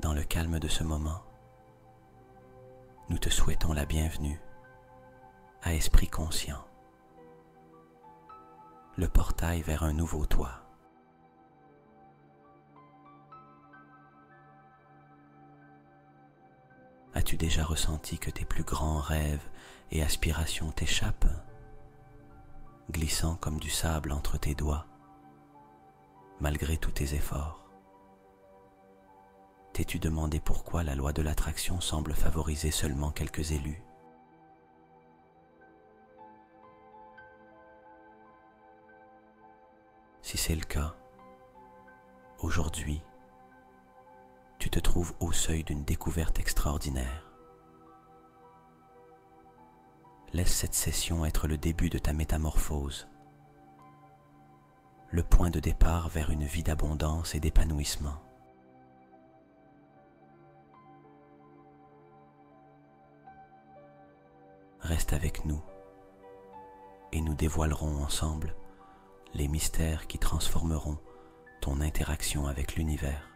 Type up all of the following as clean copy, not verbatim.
dans le calme de ce moment, nous te souhaitons la bienvenue à Esprit Conscient, le portail vers un nouveau toi. As-tu déjà ressenti que tes plus grands rêves et aspirations t'échappent, glissant comme du sable entre tes doigts, malgré tous tes efforts? T'es-tu demandé pourquoi la loi de l'attraction semble favoriser seulement quelques élus? Si c'est le cas, aujourd'hui, tu te trouves au seuil d'une découverte extraordinaire. Laisse cette session être le début de ta métamorphose, le point de départ vers une vie d'abondance et d'épanouissement. Reste avec nous et nous dévoilerons ensemble les mystères qui transformeront ton interaction avec l'univers,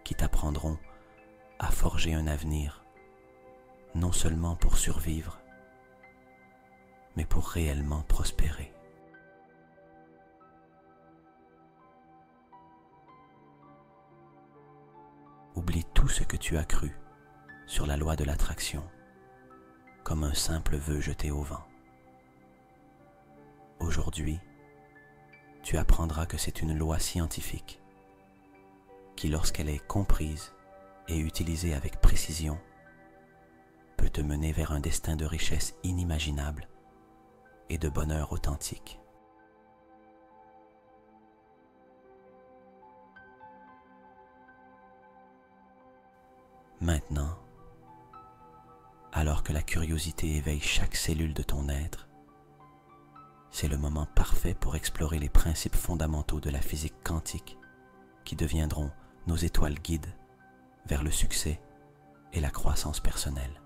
qui t'apprendront à forger un avenir, non seulement pour survivre, mais pour réellement prospérer. Oublie tout ce que tu as cru sur la loi de l'attraction, comme un simple vœu jeté au vent. Aujourd'hui, tu apprendras que c'est une loi scientifique qui, lorsqu'elle est comprise et utilisée avec précision, peut te mener vers un destin de richesse inimaginable et de bonheur authentique. Maintenant, alors que la curiosité éveille chaque cellule de ton être, c'est le moment parfait pour explorer les principes fondamentaux de la physique quantique qui deviendront nos étoiles guides vers le succès et la croissance personnelle.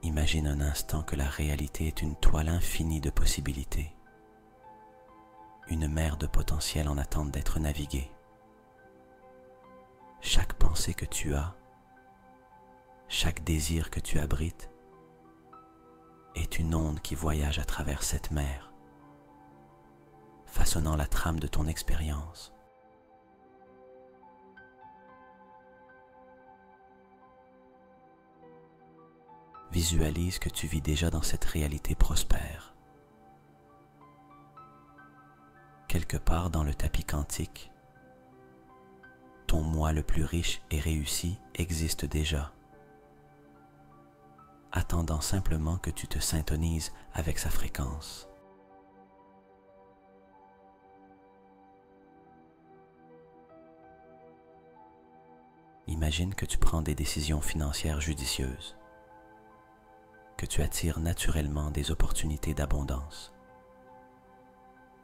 Imagine un instant que la réalité est une toile infinie de possibilités, une mer de potentiel en attente d'être naviguée. Chaque pensée que tu as, chaque désir que tu abrites, est une onde qui voyage à travers cette mer, façonnant la trame de ton expérience. Visualise que tu vis déjà dans cette réalité prospère. Quelque part dans le tapis quantique, ton moi le plus riche et réussi existe déjà, attendant simplement que tu te syntonises avec sa fréquence. Imagine que tu prends des décisions financières judicieuses, que tu attires naturellement des opportunités d'abondance,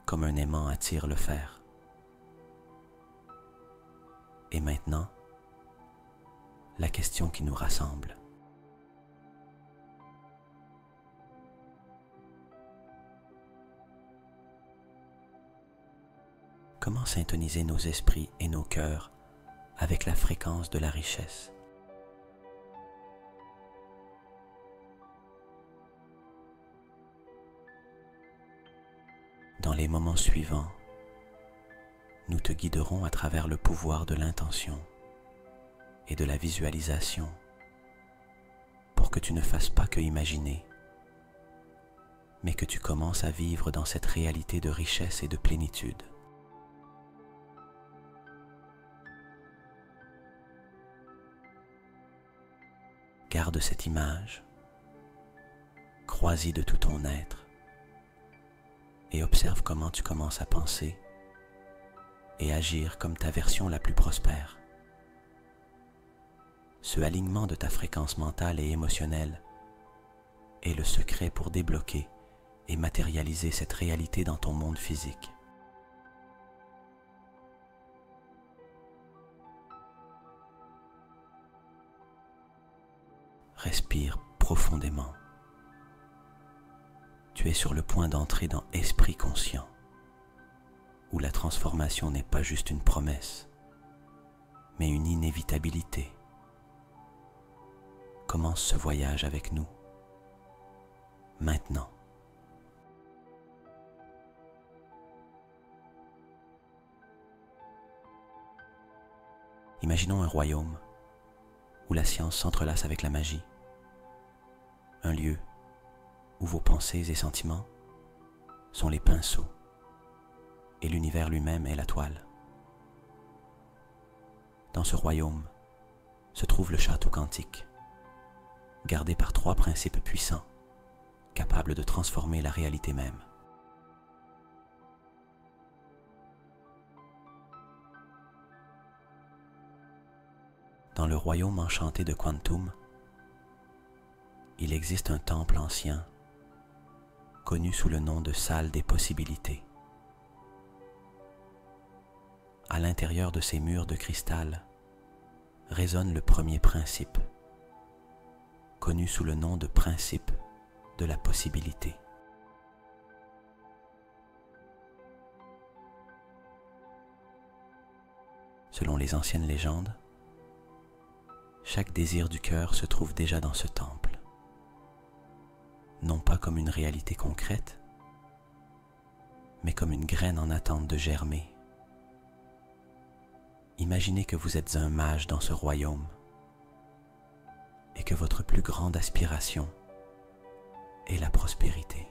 comme un aimant attire le fer. Et maintenant, la question qui nous rassemble. Comment syntoniser nos esprits et nos cœurs avec la fréquence de la richesse? Dans les moments suivants, nous te guiderons à travers le pouvoir de l'intention et de la visualisation pour que tu ne fasses pas que imaginer, mais que tu commences à vivre dans cette réalité de richesse et de plénitude. Garde cette image, crois-y de tout ton être et observe comment tu commences à penser et agir comme ta version la plus prospère. Ce alignement de ta fréquence mentale et émotionnelle est le secret pour débloquer et matérialiser cette réalité dans ton monde physique. Respire profondément. Tu es sur le point d'entrer dans Esprit conscient, où la transformation n'est pas juste une promesse, mais une inévitabilité. Commence ce voyage avec nous, maintenant. Imaginons un royaume où la science s'entrelace avec la magie, un lieu où vos pensées et sentiments sont les pinceaux et l'univers lui-même est la toile. Dans ce royaume se trouve le château quantique, gardé par 3 principes puissants, capables de transformer la réalité même. Dans le royaume enchanté de Quantum, il existe un temple ancien, connu sous le nom de salle des possibilités. À l'intérieur de ces murs de cristal résonne le premier principe, connu sous le nom de principe de la possibilité. Selon les anciennes légendes, chaque désir du cœur se trouve déjà dans ce temple, non pas comme une réalité concrète, mais comme une graine en attente de germer. Imaginez que vous êtes un mage dans ce royaume et que votre plus grande aspiration est la prospérité.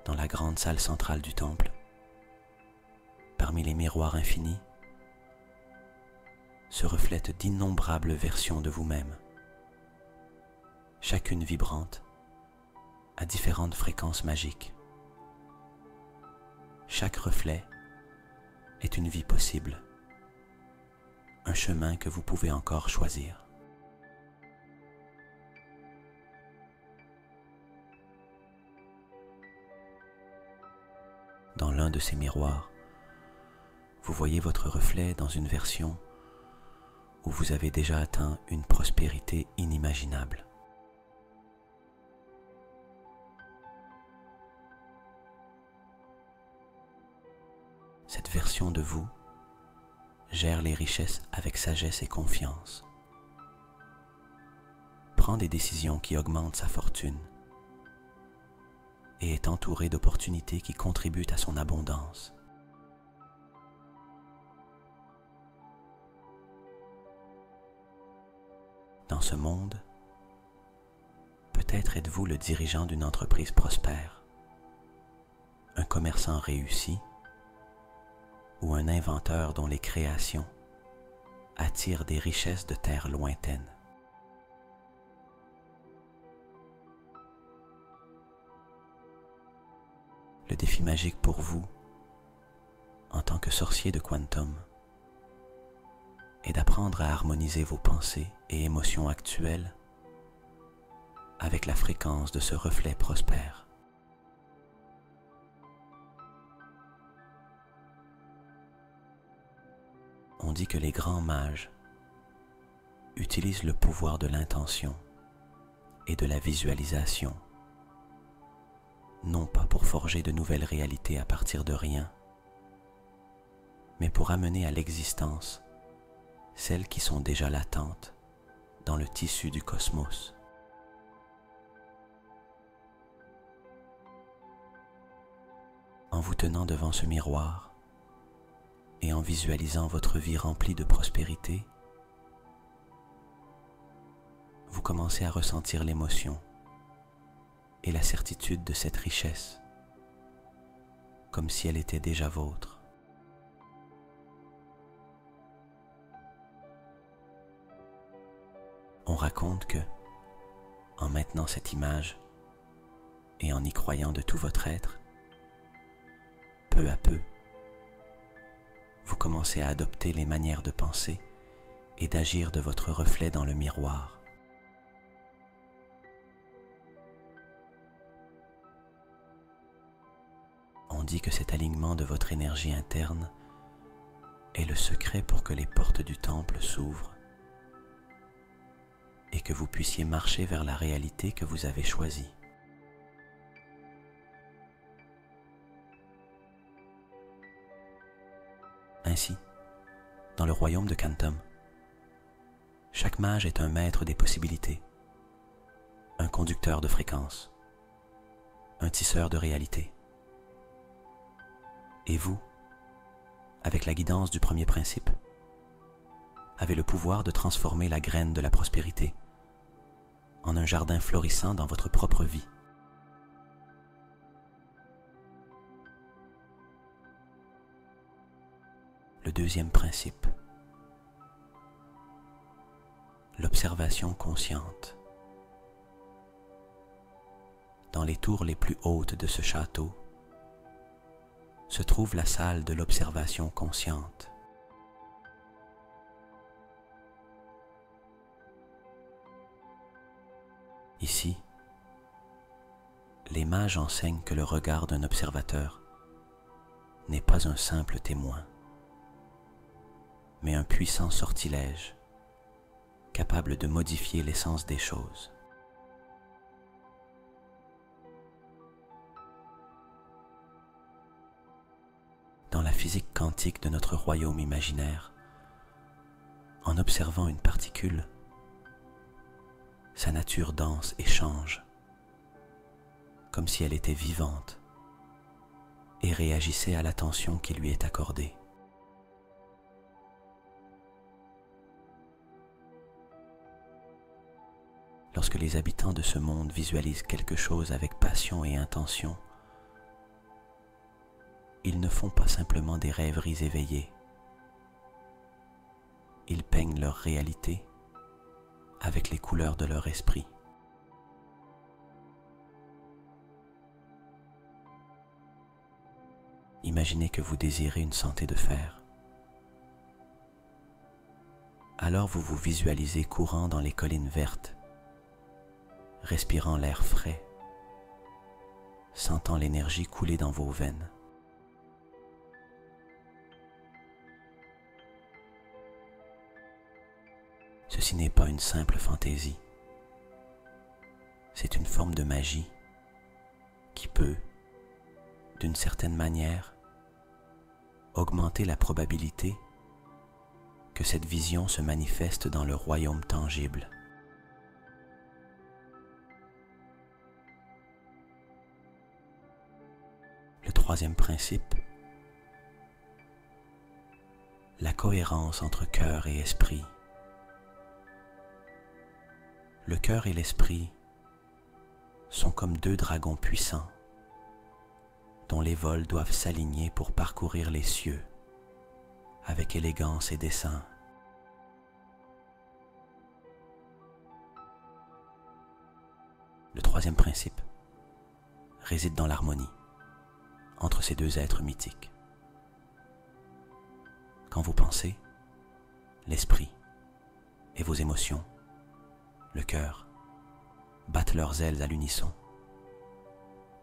Dans la grande salle centrale du temple, parmi les miroirs infinis, se reflètent d'innombrables versions de vous-même, chacune vibrante à différentes fréquences magiques. Chaque reflet est une vie possible, un chemin que vous pouvez encore choisir. Dans l'un de ces miroirs, vous voyez votre reflet dans une version où vous avez déjà atteint une prospérité inimaginable. Cette version de vous gère les richesses avec sagesse et confiance, prend des décisions qui augmentent sa fortune et est entourée d'opportunités qui contribuent à son abondance. Dans ce monde, peut-être êtes-vous le dirigeant d'une entreprise prospère, un commerçant réussi ou un inventeur dont les créations attirent des richesses de terres lointaines. Le défi magique pour vous, en tant que sorcier de Quantum, est d'apprendre à harmoniser vos pensées et émotions actuelles avec la fréquence de ce reflet prospère. On dit que les grands mages utilisent le pouvoir de l'intention et de la visualisation, non pas pour forger de nouvelles réalités à partir de rien, mais pour amener à l'existence celles qui sont déjà latentes dans le tissu du cosmos. En vous tenant devant ce miroir et en visualisant votre vie remplie de prospérité, vous commencez à ressentir l'émotion et la certitude de cette richesse, comme si elle était déjà vôtre. On raconte que, en maintenant cette image et en y croyant de tout votre être, peu à peu, vous commencez à adopter les manières de penser et d'agir de votre reflet dans le miroir. On dit que cet alignement de votre énergie interne est le secret pour que les portes du temple s'ouvrent et que vous puissiez marcher vers la réalité que vous avez choisie. Ainsi, dans le royaume de Quantum, chaque mage est un maître des possibilités, un conducteur de fréquences, un tisseur de réalité. Et vous, avec la guidance du premier principe, avez le pouvoir de transformer la graine de la prospérité en un jardin florissant dans votre propre vie. Le deuxième principe, l'observation consciente. Dans les tours les plus hautes de ce château se trouve la salle de l'observation consciente. Ici, les mages enseignent que le regard d'un observateur n'est pas un simple témoin, mais un puissant sortilège capable de modifier l'essence des choses. Dans la physique quantique de notre royaume imaginaire, en observant une particule, sa nature danse et change, comme si elle était vivante et réagissait à l'attention qui lui est accordée. Lorsque les habitants de ce monde visualisent quelque chose avec passion et intention, ils ne font pas simplement des rêveries éveillées. Ils peignent leur réalité avec les couleurs de leur esprit. Imaginez que vous désirez une santé de fer. Alors vous vous visualisez courant dans les collines vertes, respirant l'air frais, sentant l'énergie couler dans vos veines. Ceci n'est pas une simple fantaisie, c'est une forme de magie qui peut, d'une certaine manière, augmenter la probabilité que cette vision se manifeste dans le royaume tangible. Le troisième principe, la cohérence entre cœur et esprit. Le cœur et l'esprit sont comme deux dragons puissants dont les vols doivent s'aligner pour parcourir les cieux avec élégance et dessein. Le troisième principe réside dans l'harmonie entre ces deux êtres mythiques. Quand vous pensez, l'esprit et vos émotions, le cœur, battent leurs ailes à l'unisson.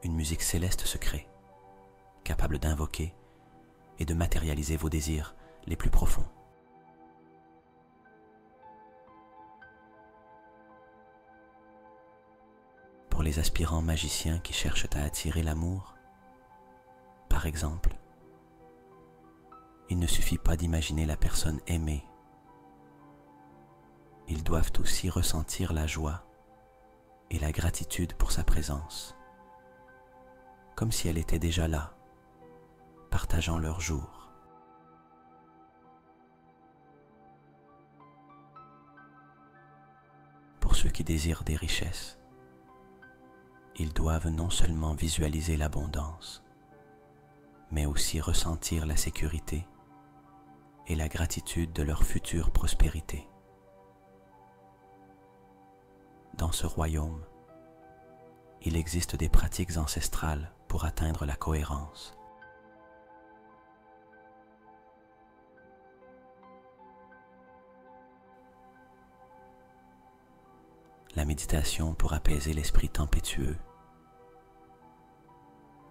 Une musique céleste se crée, capable d'invoquer et de matérialiser vos désirs les plus profonds. Pour les aspirants magiciens qui cherchent à attirer l'amour, par exemple, il ne suffit pas d'imaginer la personne aimée. Ils doivent aussi ressentir la joie et la gratitude pour sa présence, comme si elle était déjà là, partageant leur jour. Pour ceux qui désirent des richesses, ils doivent non seulement visualiser l'abondance, mais aussi ressentir la sécurité et la gratitude de leur future prospérité. Dans ce royaume, il existe des pratiques ancestrales pour atteindre la cohérence. La méditation pour apaiser l'esprit tempétueux,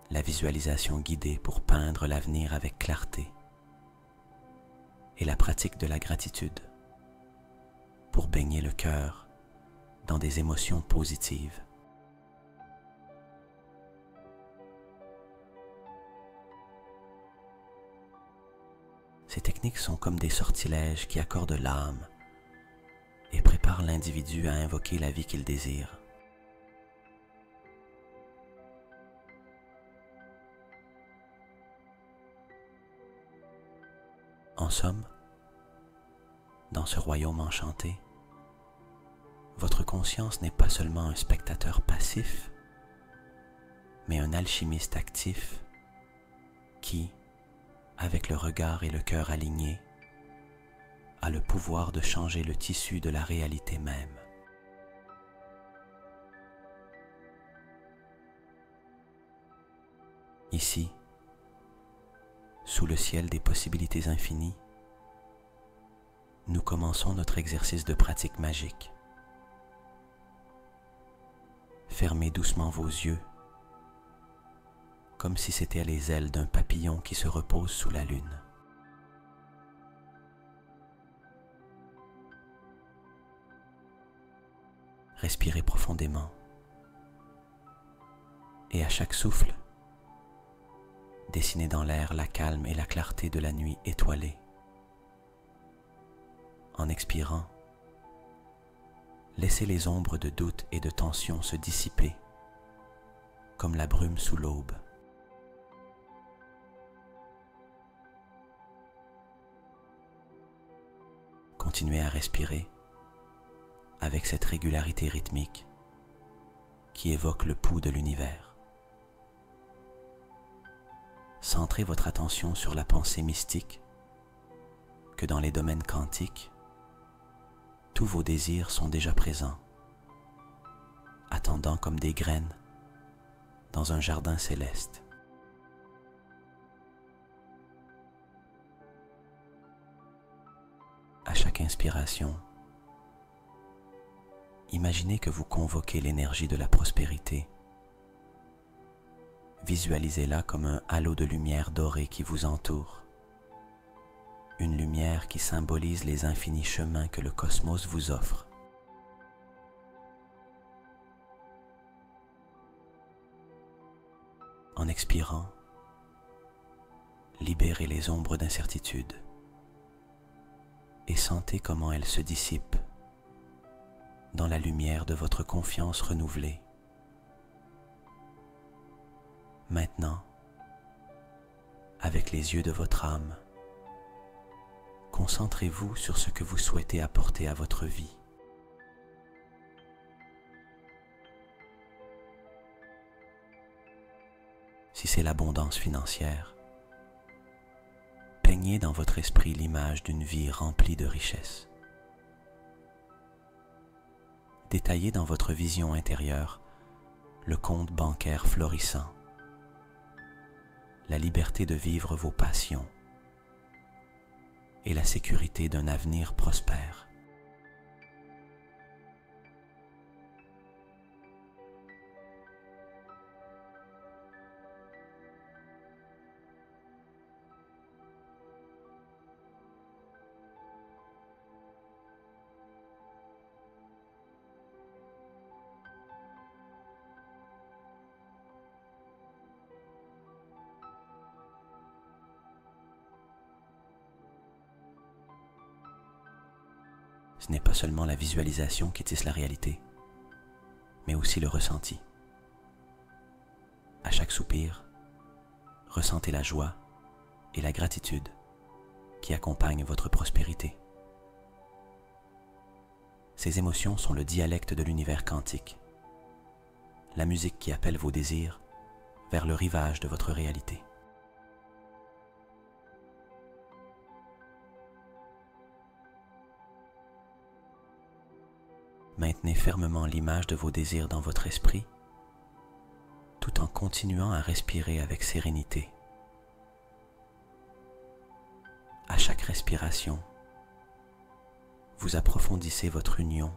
la visualisation guidée pour peindre l'avenir avec clarté, et la pratique de la gratitude pour baigner le cœur dans des émotions positives. Ces techniques sont comme des sortilèges qui accordent l'âme et préparent l'individu à invoquer la vie qu'il désire. En somme, dans ce royaume enchanté, votre conscience n'est pas seulement un spectateur passif, mais un alchimiste actif qui, avec le regard et le cœur alignés, a le pouvoir de changer le tissu de la réalité même. Ici, sous le ciel des possibilités infinies, nous commençons notre exercice de pratique magique. Fermez doucement vos yeux, comme si c'étaient les ailes d'un papillon qui se repose sous la lune. Respirez profondément et à chaque souffle, dessinez dans l'air la calme et la clarté de la nuit étoilée. En expirant, laissez les ombres de doute et de tension se dissiper, comme la brume sous l'aube. Continuez à respirer avec cette régularité rythmique qui évoque le pouls de l'univers. Centrez votre attention sur la pensée mystique que dans les domaines quantiques, tous vos désirs sont déjà présents, attendant comme des graines dans un jardin céleste. À chaque inspiration, imaginez que vous convoquez l'énergie de la prospérité. Visualisez-la comme un halo de lumière dorée qui vous entoure. Une lumière qui symbolise les infinis chemins que le cosmos vous offre. En expirant, libérez les ombres d'incertitude et sentez comment elles se dissipent dans la lumière de votre confiance renouvelée. Maintenant, avec les yeux de votre âme, concentrez-vous sur ce que vous souhaitez apporter à votre vie. Si c'est l'abondance financière, peignez dans votre esprit l'image d'une vie remplie de richesses. Détaillez dans votre vision intérieure le compte bancaire florissant, la liberté de vivre vos passions et la sécurité d'un avenir prospère. Ce n'est pas seulement la visualisation qui tisse la réalité, mais aussi le ressenti. À chaque soupir, ressentez la joie et la gratitude qui accompagnent votre prospérité. Ces émotions sont le dialecte de l'univers quantique, la musique qui appelle vos désirs vers le rivage de votre réalité. Maintenez fermement l'image de vos désirs dans votre esprit, tout en continuant à respirer avec sérénité. À chaque respiration, vous approfondissez votre union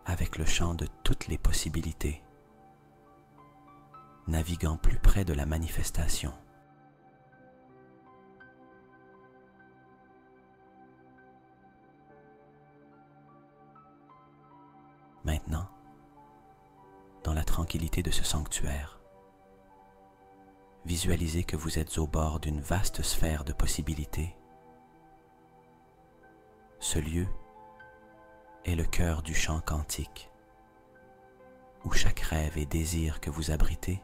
avec le champ de toutes les possibilités, naviguant plus près de la manifestation. maintenant, dans la tranquillité de ce sanctuaire, visualisez que vous êtes au bord d'une vaste sphère de possibilités. Ce lieu est le cœur du champ quantique, où chaque rêve et désir que vous abritez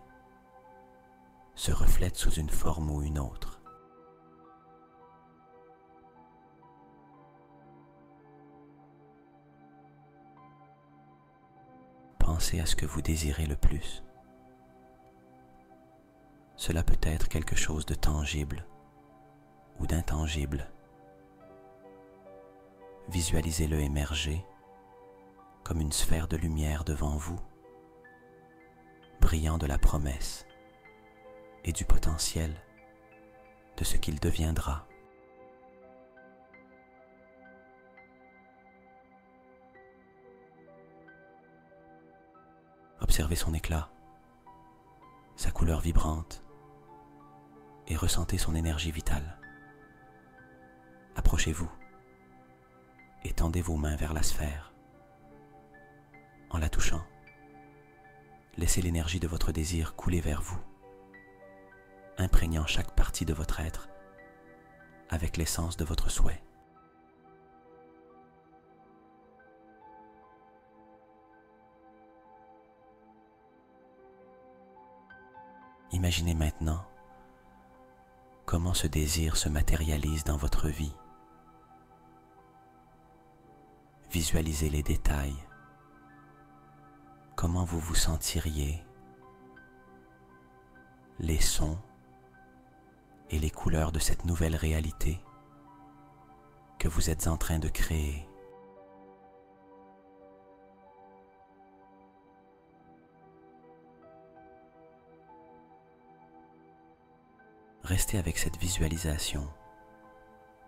se reflète sous une forme ou une autre. Pensez à ce que vous désirez le plus. Cela peut être quelque chose de tangible ou d'intangible. Visualisez-le émerger comme une sphère de lumière devant vous, brillant de la promesse et du potentiel de ce qu'il deviendra. Observez son éclat, sa couleur vibrante, et ressentez son énergie vitale. Approchez-vous et tendez vos mains vers la sphère. En la touchant, laissez l'énergie de votre désir couler vers vous, imprégnant chaque partie de votre être avec l'essence de votre souhait. Imaginez maintenant comment ce désir se matérialise dans votre vie. Visualisez les détails. Comment vous vous sentiriez, les sons et les couleurs de cette nouvelle réalité que vous êtes en train de créer. Restez avec cette visualisation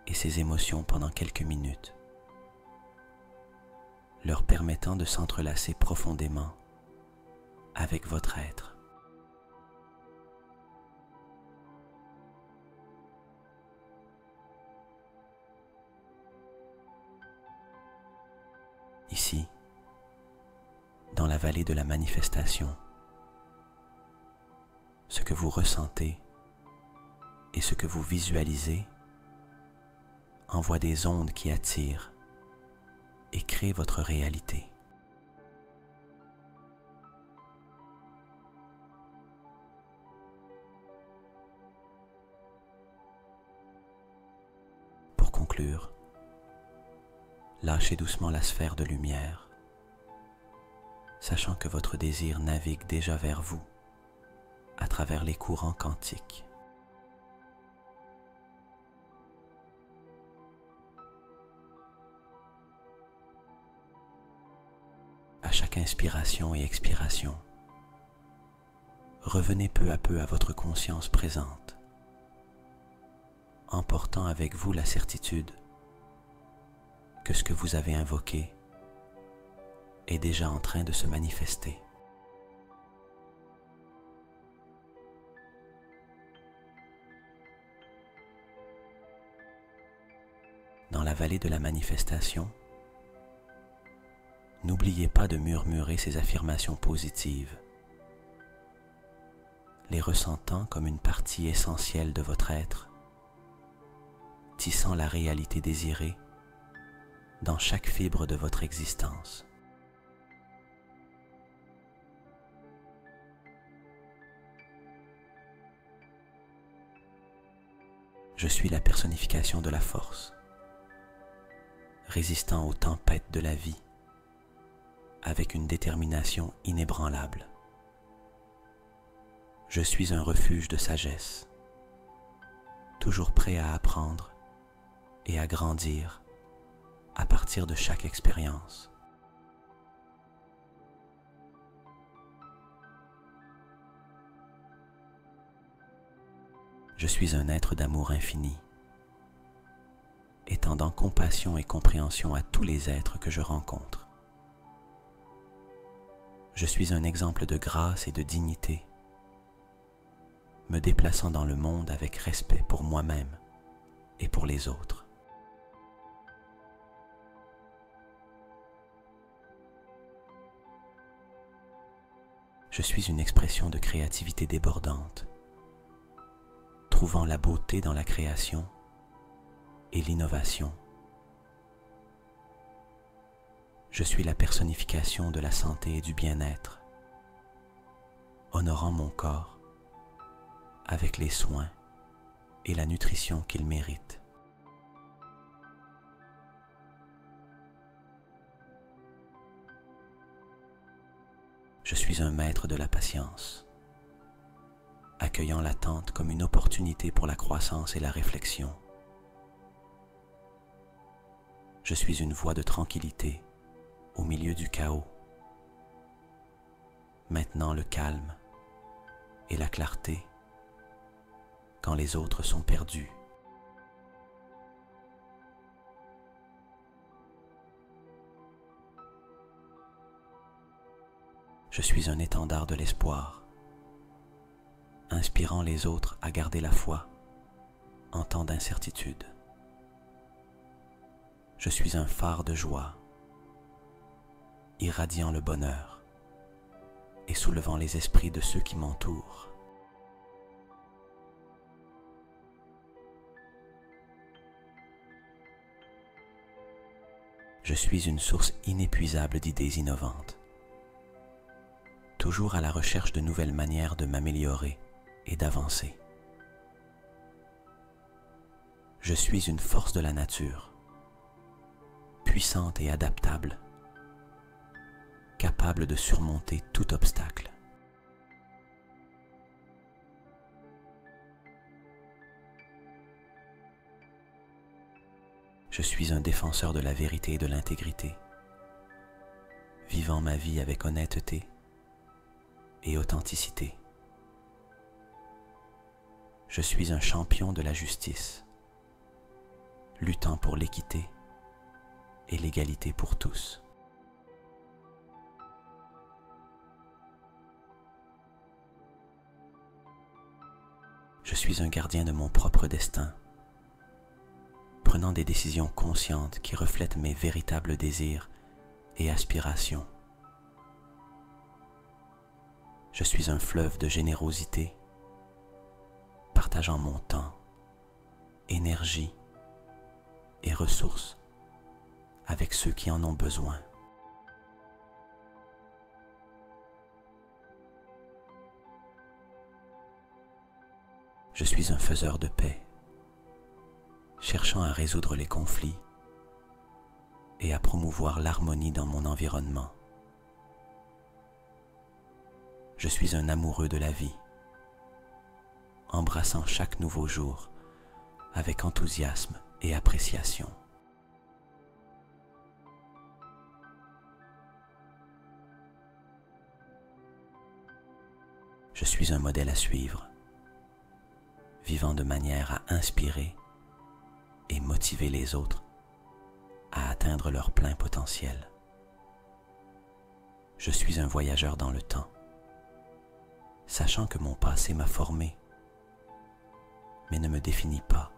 et ces émotions pendant quelques minutes, leur permettant de s'entrelacer profondément avec votre être. Ici, dans la vallée de la manifestation, ce que vous ressentez et ce que vous visualisez envoie des ondes qui attirent et créent votre réalité. Pour conclure, lâchez doucement la sphère de lumière, sachant que votre désir navigue déjà vers vous à travers les courants quantiques. À chaque inspiration et expiration, revenez peu à peu à votre conscience présente, emportant avec vous la certitude que ce que vous avez invoqué est déjà en train de se manifester. Dans la vallée de la manifestation, n'oubliez pas de murmurer ces affirmations positives, les ressentant comme une partie essentielle de votre être, tissant la réalité désirée dans chaque fibre de votre existence. Je suis la personnification de la force, résistant aux tempêtes de la vie, avec une détermination inébranlable. Je suis un refuge de sagesse, toujours prêt à apprendre et à grandir à partir de chaque expérience. Je suis un être d'amour infini, étendant compassion et compréhension à tous les êtres que je rencontre. Je suis un exemple de grâce et de dignité, me déplaçant dans le monde avec respect pour moi-même et pour les autres. Je suis une expression de créativité débordante, trouvant la beauté dans la création et l'innovation. Je suis la personnification de la santé et du bien-être, honorant mon corps avec les soins et la nutrition qu'il mérite. Je suis un maître de la patience, accueillant l'attente comme une opportunité pour la croissance et la réflexion. Je suis une voie de tranquillité au milieu du chaos, maintenant le calme et la clarté quand les autres sont perdus. Je suis un étendard de l'espoir, inspirant les autres à garder la foi en temps d'incertitude. Je suis un phare de joie, irradiant le bonheur et soulevant les esprits de ceux qui m'entourent. Je suis une source inépuisable d'idées innovantes, toujours à la recherche de nouvelles manières de m'améliorer et d'avancer. Je suis une force de la nature, puissante et adaptable, capable de surmonter tout obstacle. Je suis un défenseur de la vérité et de l'intégrité, vivant ma vie avec honnêteté et authenticité. Je suis un champion de la justice, luttant pour l'équité et l'égalité pour tous. Je suis un gardien de mon propre destin, prenant des décisions conscientes qui reflètent mes véritables désirs et aspirations. Je suis un fleuve de générosité, partageant mon temps, énergie et ressources avec ceux qui en ont besoin. Je suis un faiseur de paix, cherchant à résoudre les conflits et à promouvoir l'harmonie dans mon environnement. Je suis un amoureux de la vie, embrassant chaque nouveau jour avec enthousiasme et appréciation. Je suis un modèle à suivre, vivant de manière à inspirer et motiver les autres à atteindre leur plein potentiel. Je suis un voyageur dans le temps, sachant que mon passé m'a formé, mais ne me définit pas,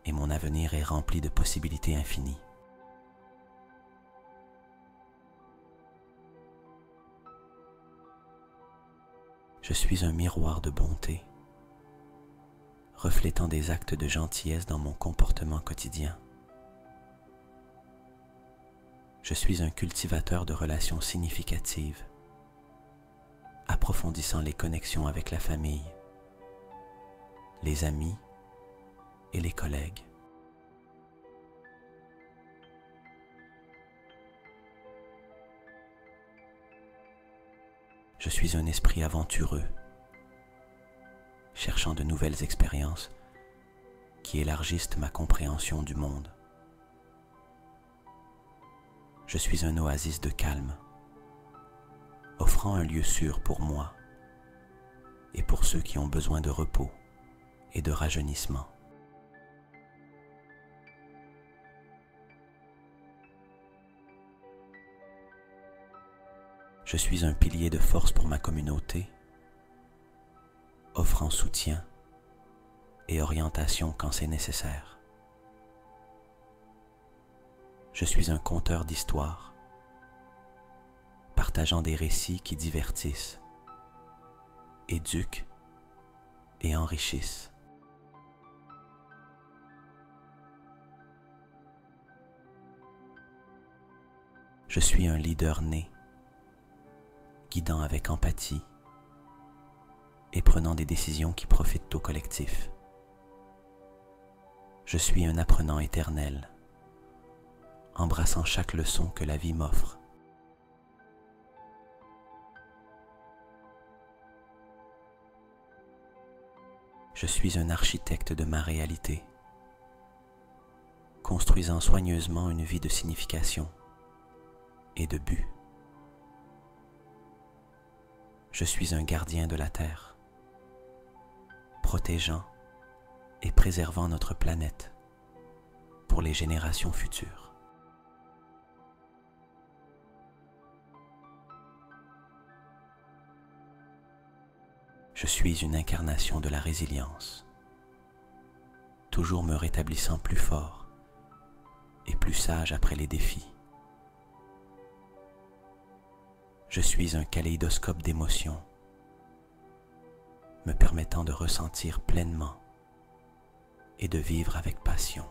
et mon avenir est rempli de possibilités infinies. Je suis un miroir de bonté, reflétant des actes de gentillesse dans mon comportement quotidien. Je suis un cultivateur de relations significatives, approfondissant les connexions avec la famille, les amis et les collègues. Je suis un esprit aventureux, cherchant de nouvelles expériences qui élargissent ma compréhension du monde. Je suis un oasis de calme, offrant un lieu sûr pour moi et pour ceux qui ont besoin de repos et de rajeunissement. Je suis un pilier de force pour ma communauté, offrant soutien et orientation quand c'est nécessaire. Je suis un conteur d'histoires, partageant des récits qui divertissent, éduquent et enrichissent. Je suis un leader né, guidant avec empathie et prenant des décisions qui profitent au collectif. Je suis un apprenant éternel, embrassant chaque leçon que la vie m'offre. Je suis un architecte de ma réalité, construisant soigneusement une vie de signification et de but. Je suis un gardien de la Terre, protégeant et préservant notre planète pour les générations futures. Je suis une incarnation de la résilience, toujours me rétablissant plus fort et plus sage après les défis. Je suis un kaléidoscope d'émotions, me permettant de ressentir pleinement et de vivre avec passion.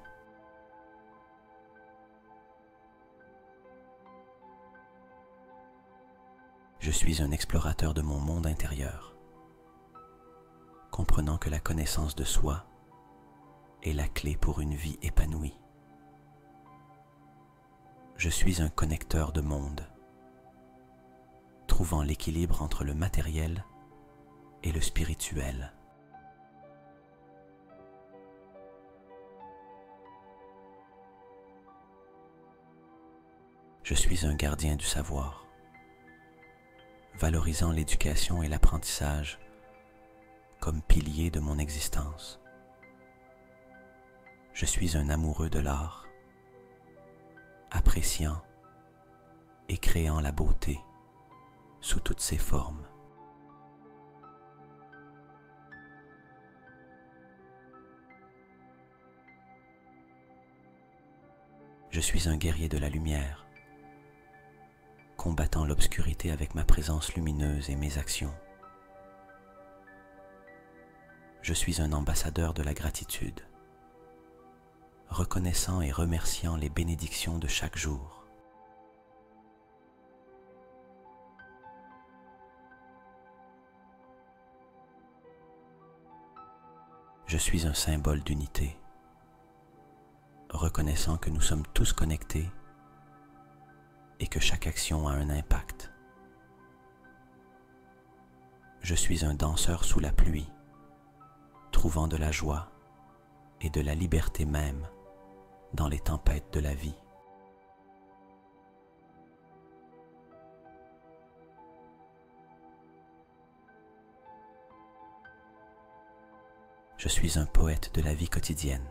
Je suis un explorateur de mon monde intérieur, comprenant que la connaissance de soi est la clé pour une vie épanouie. Je suis un connecteur de mondes, trouvant l'équilibre entre le matériel et le spirituel. Je suis un gardien du savoir, valorisant l'éducation et l'apprentissage comme piliers de mon existence. Je suis un amoureux de l'art, appréciant et créant la beauté sous toutes ses formes. Je suis un guerrier de la lumière, combattant l'obscurité avec ma présence lumineuse et mes actions. Je suis un ambassadeur de la gratitude, reconnaissant et remerciant les bénédictions de chaque jour. Je suis un symbole d'unité, reconnaissant que nous sommes tous connectés et que chaque action a un impact. Je suis un danseur sous la pluie, trouvant de la joie et de la liberté même dans les tempêtes de la vie. Je suis un poète de la vie quotidienne,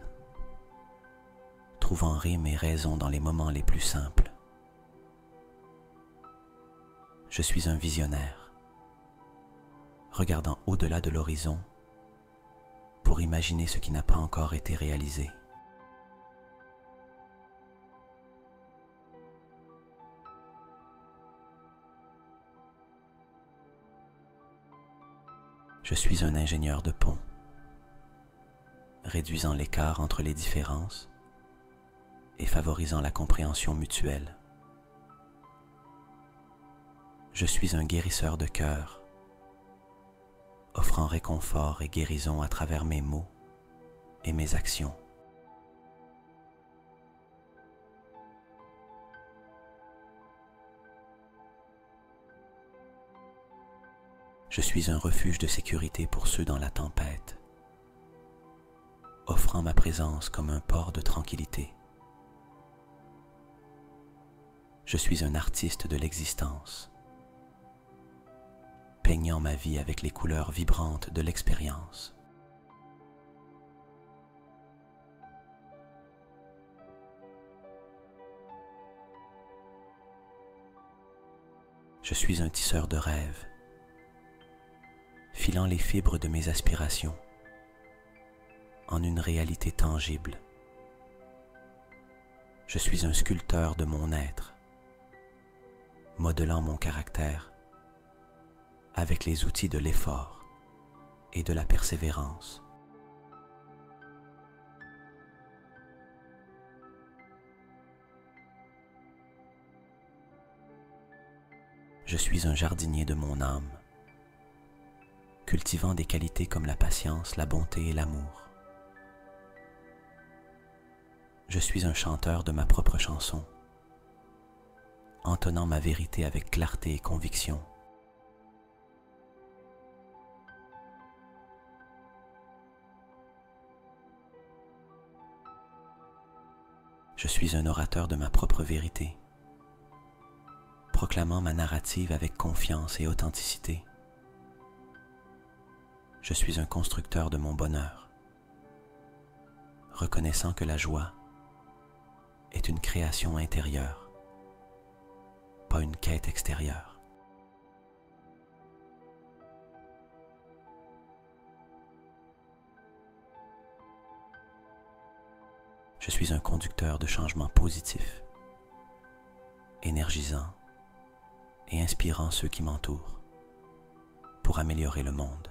trouvant rime et raison dans les moments les plus simples. Je suis un visionnaire, regardant au-delà de l'horizon pour imaginer ce qui n'a pas encore été réalisé. Je suis un ingénieur de pont, réduisant l'écart entre les différences et favorisant la compréhension mutuelle. Je suis un guérisseur de cœur, offrant réconfort et guérison à travers mes mots et mes actions. Je suis un refuge de sécurité pour ceux dans la tempête, offrant ma présence comme un port de tranquillité. Je suis un artiste de l'existence, peignant ma vie avec les couleurs vibrantes de l'expérience. Je suis un tisseur de rêves, filant les fibres de mes aspirations en une réalité tangible. Je suis un sculpteur de mon être, modelant mon caractère avec les outils de l'effort et de la persévérance. Je suis un jardinier de mon âme, cultivant des qualités comme la patience, la bonté et l'amour. Je suis un chanteur de ma propre chanson, entonnant ma vérité avec clarté et conviction. Je suis un orateur de ma propre vérité, proclamant ma narrative avec confiance et authenticité. Je suis un constructeur de mon bonheur, reconnaissant que la joie est une création intérieure, pas une quête extérieure. Je suis un conducteur de changements positifs, énergisant et inspirant ceux qui m'entourent pour améliorer le monde.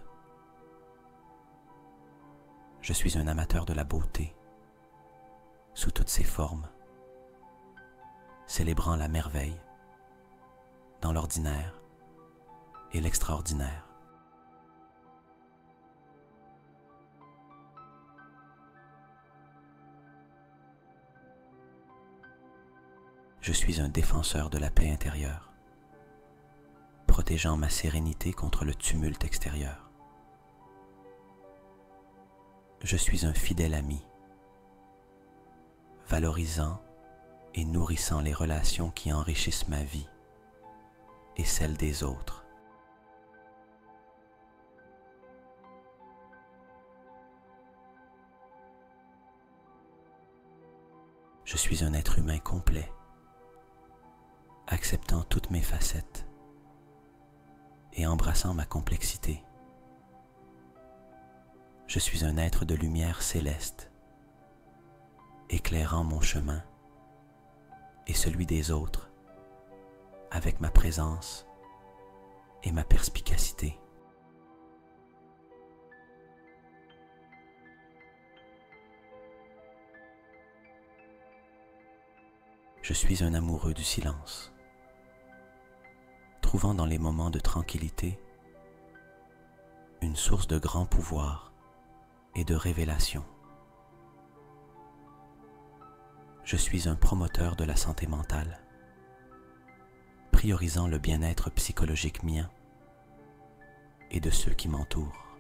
Je suis un amateur de la beauté sous toutes ses formes, célébrant la merveille dans l'ordinaire et l'extraordinaire. Je suis un défenseur de la paix intérieure, protégeant ma sérénité contre le tumulte extérieur. Je suis un fidèle ami, valorisant et nourrissant les relations qui enrichissent ma vie et celle des autres. Je suis un être humain complet, acceptant toutes mes facettes et embrassant ma complexité. Je suis un être de lumière céleste, éclairant mon chemin et celui des autres avec ma présence et ma perspicacité. Je suis un amoureux du silence, trouvant dans les moments de tranquillité une source de grand pouvoir et de révélation. Je suis un promoteur de la santé mentale, priorisant le bien-être psychologique mien et de ceux qui m'entourent.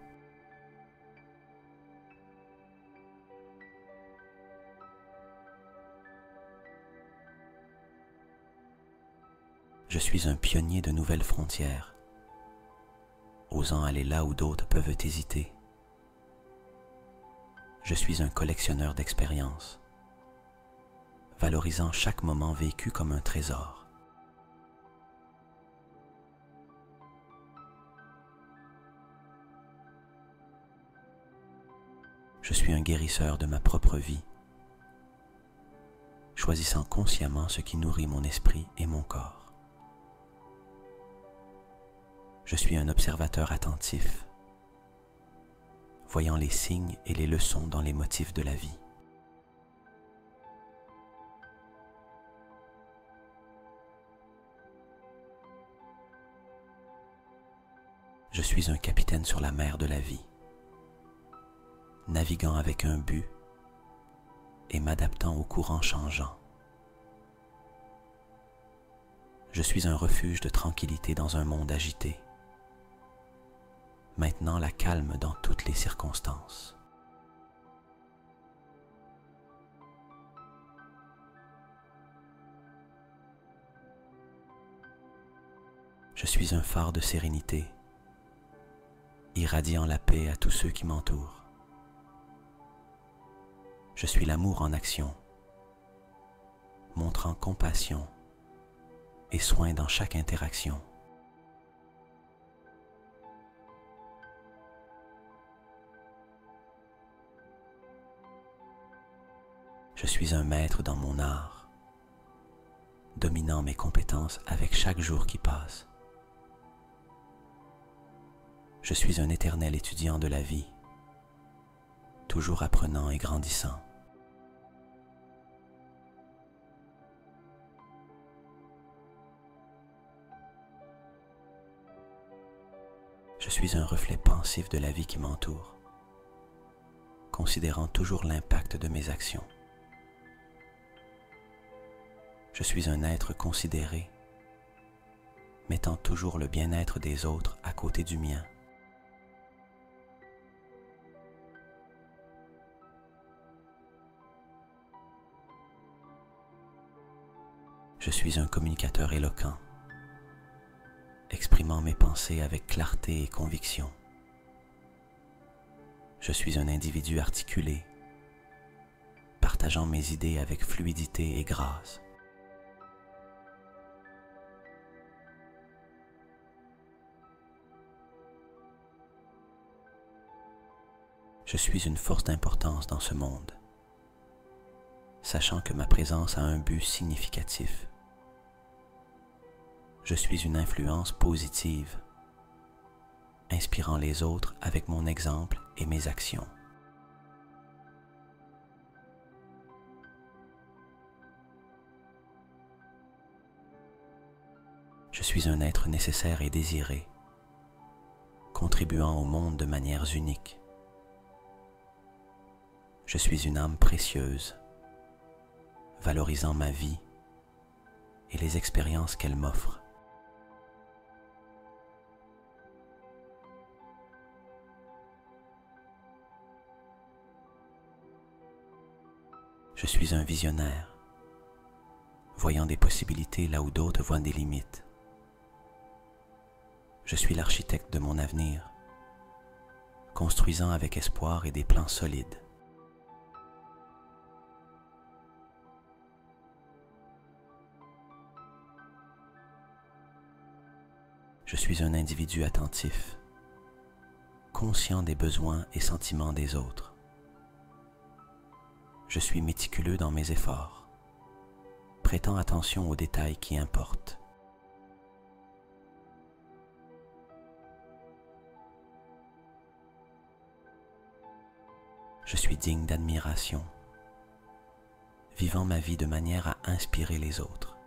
Je suis un pionnier de nouvelles frontières, osant aller là où d'autres peuvent hésiter. Je suis un collectionneur d'expériences, valorisant chaque moment vécu comme un trésor. Je suis un guérisseur de ma propre vie, choisissant consciemment ce qui nourrit mon esprit et mon corps. Je suis un observateur attentif, voyant les signes et les leçons dans les motifs de la vie. Je suis un capitaine sur la mer de la vie, naviguant avec un but et m'adaptant aux courants changeants. Je suis un refuge de tranquillité dans un monde agité, maintenant la calme dans toutes les circonstances. Je suis un phare de sérénité, irradiant la paix à tous ceux qui m'entourent. Je suis l'amour en action, montrant compassion et soin dans chaque interaction. Je suis un maître dans mon art, dominant mes compétences avec chaque jour qui passe. Je suis un éternel étudiant de la vie, toujours apprenant et grandissant. Je suis un reflet pensif de la vie qui m'entoure, considérant toujours l'impact de mes actions. Je suis un être considéré, mettant toujours le bien-être des autres à côté du mien. Je suis un communicateur éloquent, exprimant mes pensées avec clarté et conviction. Je suis un individu articulé, partageant mes idées avec fluidité et grâce. Je suis une force d'importance dans ce monde, sachant que ma présence a un but significatif. Je suis une influence positive, inspirant les autres avec mon exemple et mes actions. Je suis un être nécessaire et désiré, contribuant au monde de manières uniques. Je suis une âme précieuse, valorisant ma vie et les expériences qu'elle m'offre. Je suis un visionnaire, voyant des possibilités là où d'autres voient des limites. Je suis l'architecte de mon avenir, construisant avec espoir et des plans solides. Je suis un individu attentif, conscient des besoins et sentiments des autres. Je suis méticuleux dans mes efforts, prêtant attention aux détails qui importent. Je suis digne d'admiration, vivant ma vie de manière à inspirer les autres.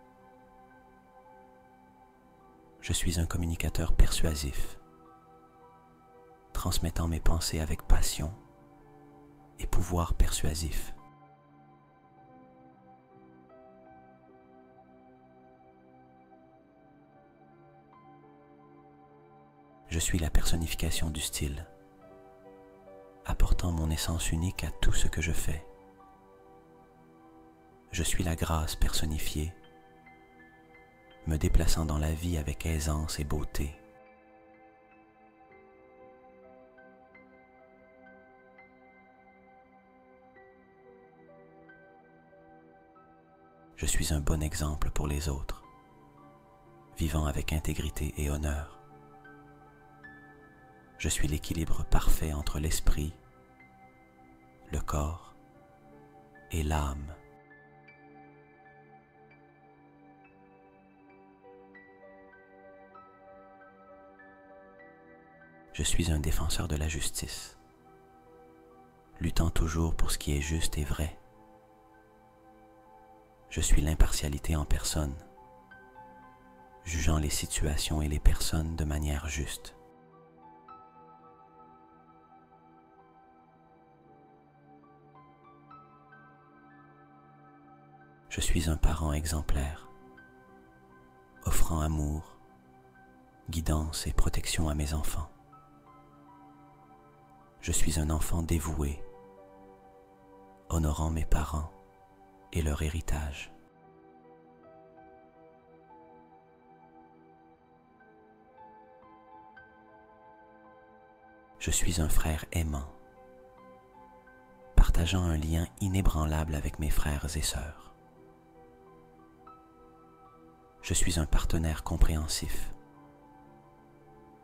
Je suis un communicateur persuasif, transmettant mes pensées avec passion et pouvoir persuasif. Je suis la personnification du style, apportant mon essence unique à tout ce que je fais. Je suis la grâce personnifiée, me déplaçant dans la vie avec aisance et beauté. Je suis un bon exemple pour les autres, vivant avec intégrité et honneur. Je suis l'équilibre parfait entre l'esprit, le corps et l'âme. Je suis un défenseur de la justice, luttant toujours pour ce qui est juste et vrai. Je suis l'impartialité en personne, jugeant les situations et les personnes de manière juste. Je suis un parent exemplaire, offrant amour, guidance et protection à mes enfants. Je suis un enfant dévoué, honorant mes parents et leur héritage. Je suis un frère aimant, partageant un lien inébranlable avec mes frères et sœurs. Je suis un partenaire compréhensif,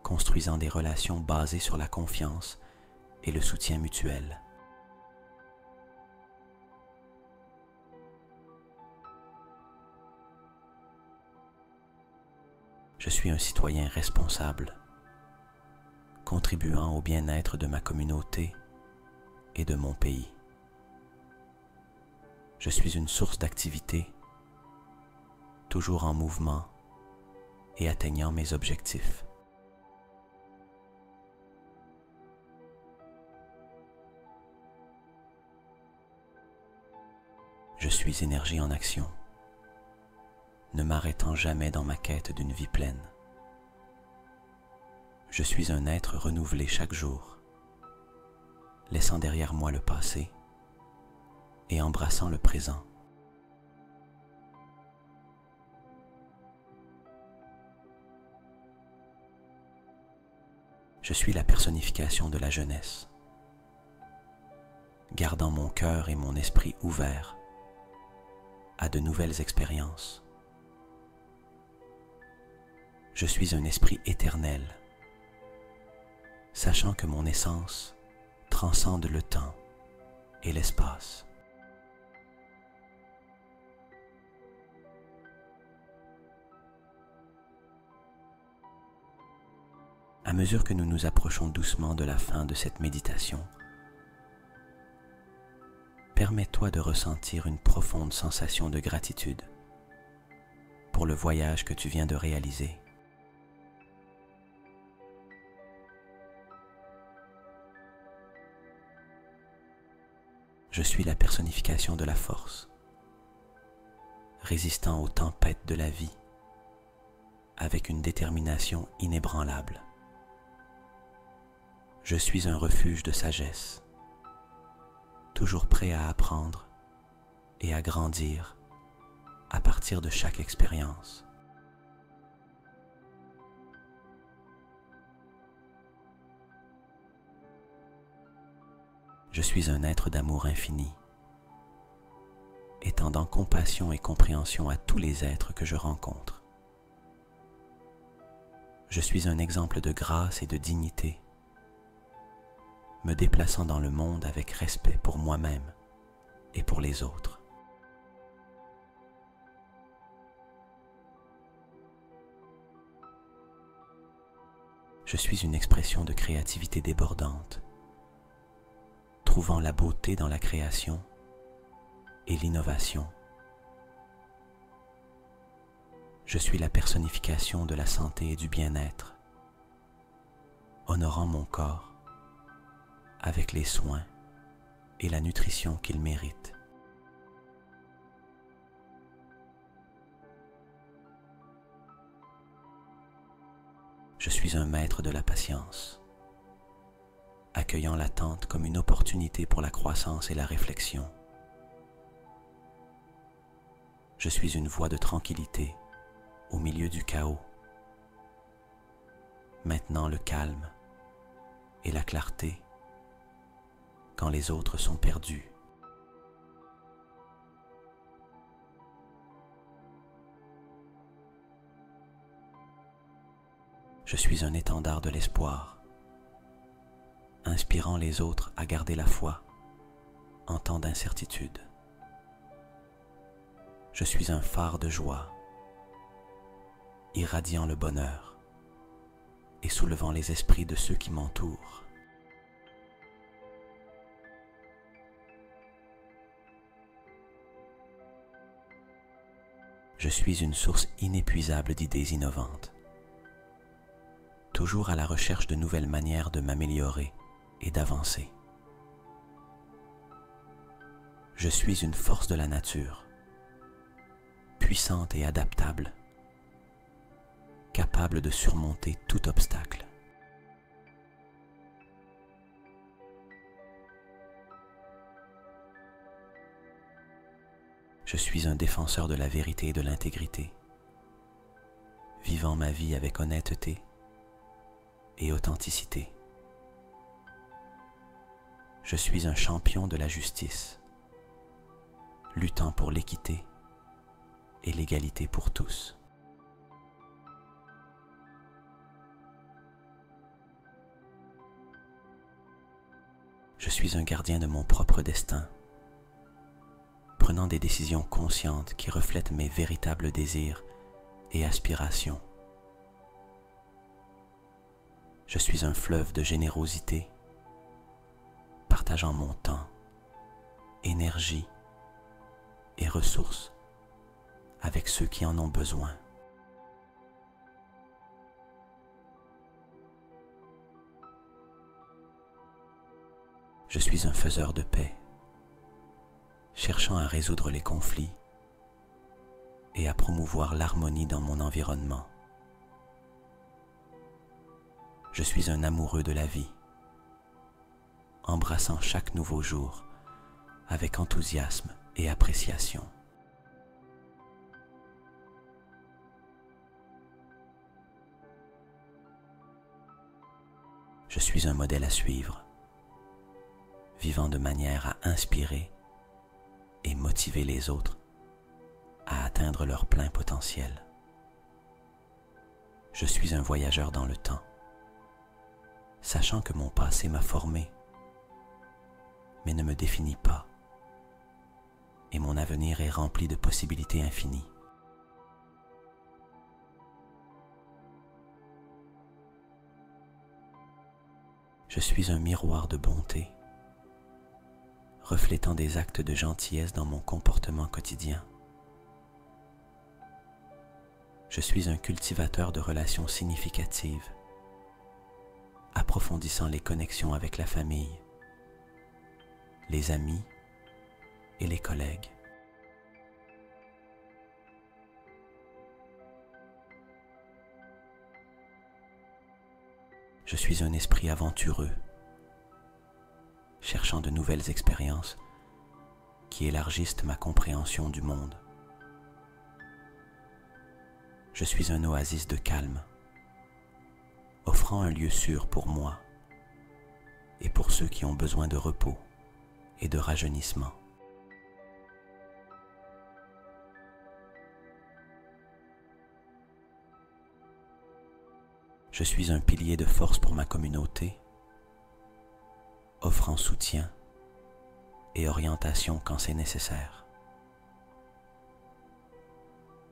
construisant des relations basées sur la confiance et le soutien mutuel. Je suis un citoyen responsable, contribuant au bien-être de ma communauté et de mon pays. Je suis une source d'activité, toujours en mouvement et atteignant mes objectifs. Je suis énergie en action, ne m'arrêtant jamais dans ma quête d'une vie pleine. Je suis un être renouvelé chaque jour, laissant derrière moi le passé et embrassant le présent. Je suis la personnification de la jeunesse, gardant mon cœur et mon esprit ouverts à de nouvelles expériences. Je suis un esprit éternel, sachant que mon essence transcende le temps et l'espace. À mesure que nous nous approchons doucement de la fin de cette méditation, permets-toi de ressentir une profonde sensation de gratitude pour le voyage que tu viens de réaliser. Je suis la personnification de la force, résistant aux tempêtes de la vie avec une détermination inébranlable. Je suis un refuge de sagesse, toujours prêt à apprendre et à grandir à partir de chaque expérience. Je suis un être d'amour infini, étendant compassion et compréhension à tous les êtres que je rencontre. Je suis un exemple de grâce et de dignité, me déplaçant dans le monde avec respect pour moi-même et pour les autres. Je suis une expression de créativité débordante, trouvant la beauté dans la création et l'innovation. Je suis la personnification de la santé et du bien-être, honorant mon corps avec les soins et la nutrition qu'il mérite. Je suis un maître de la patience, accueillant l'attente comme une opportunité pour la croissance et la réflexion. Je suis une voie de tranquillité au milieu du chaos, maintenant le calme et la clarté quand les autres sont perdus. Je suis un étendard de l'espoir, inspirant les autres à garder la foi en temps d'incertitude. Je suis un phare de joie, irradiant le bonheur et soulevant les esprits de ceux qui m'entourent. Je suis une source inépuisable d'idées innovantes, toujours à la recherche de nouvelles manières de m'améliorer et d'avancer. Je suis une force de la nature, puissante et adaptable, capable de surmonter tout obstacle. Je suis un défenseur de la vérité et de l'intégrité, vivant ma vie avec honnêteté et authenticité. Je suis un champion de la justice, luttant pour l'équité et l'égalité pour tous. Je suis un gardien de mon propre destin, prenant des décisions conscientes qui reflètent mes véritables désirs et aspirations. Je suis un fleuve de générosité, partageant mon temps, énergie et ressources avec ceux qui en ont besoin. Je suis un faiseur de paix, cherchant à résoudre les conflits et à promouvoir l'harmonie dans mon environnement. Je suis un amoureux de la vie, embrassant chaque nouveau jour avec enthousiasme et appréciation. Je suis un modèle à suivre, vivant de manière à inspirer et motiver les autres à atteindre leur plein potentiel. Je suis un voyageur dans le temps, sachant que mon passé m'a formé, mais ne me définit pas, et mon avenir est rempli de possibilités infinies. Je suis un miroir de bonté, reflétant des actes de gentillesse dans mon comportement quotidien. Je suis un cultivateur de relations significatives, approfondissant les connexions avec la famille, les amis et les collègues. Je suis un esprit aventureux, cherchant de nouvelles expériences qui élargissent ma compréhension du monde. Je suis un oasis de calme, offrant un lieu sûr pour moi et pour ceux qui ont besoin de repos et de rajeunissement. Je suis un pilier de force pour ma communauté, offrant soutien et orientation quand c'est nécessaire.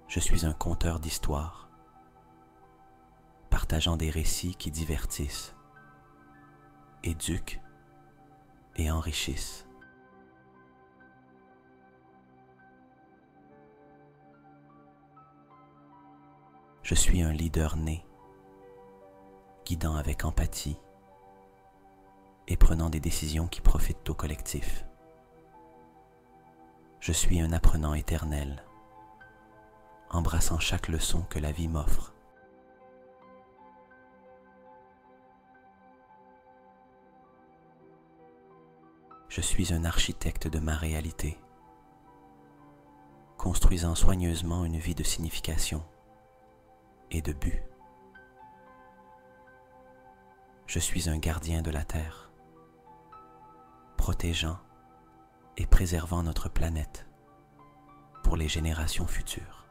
Je suis un conteur d'histoires, partageant des récits qui divertissent, éduquent et enrichissent. Je suis un leader né, guidant avec empathie et prenant des décisions qui profitent au collectif. Je suis un apprenant éternel, embrassant chaque leçon que la vie m'offre. Je suis un architecte de ma réalité, construisant soigneusement une vie de signification et de but. Je suis un gardien de la Terre, protégeant et préservant notre planète pour les générations futures.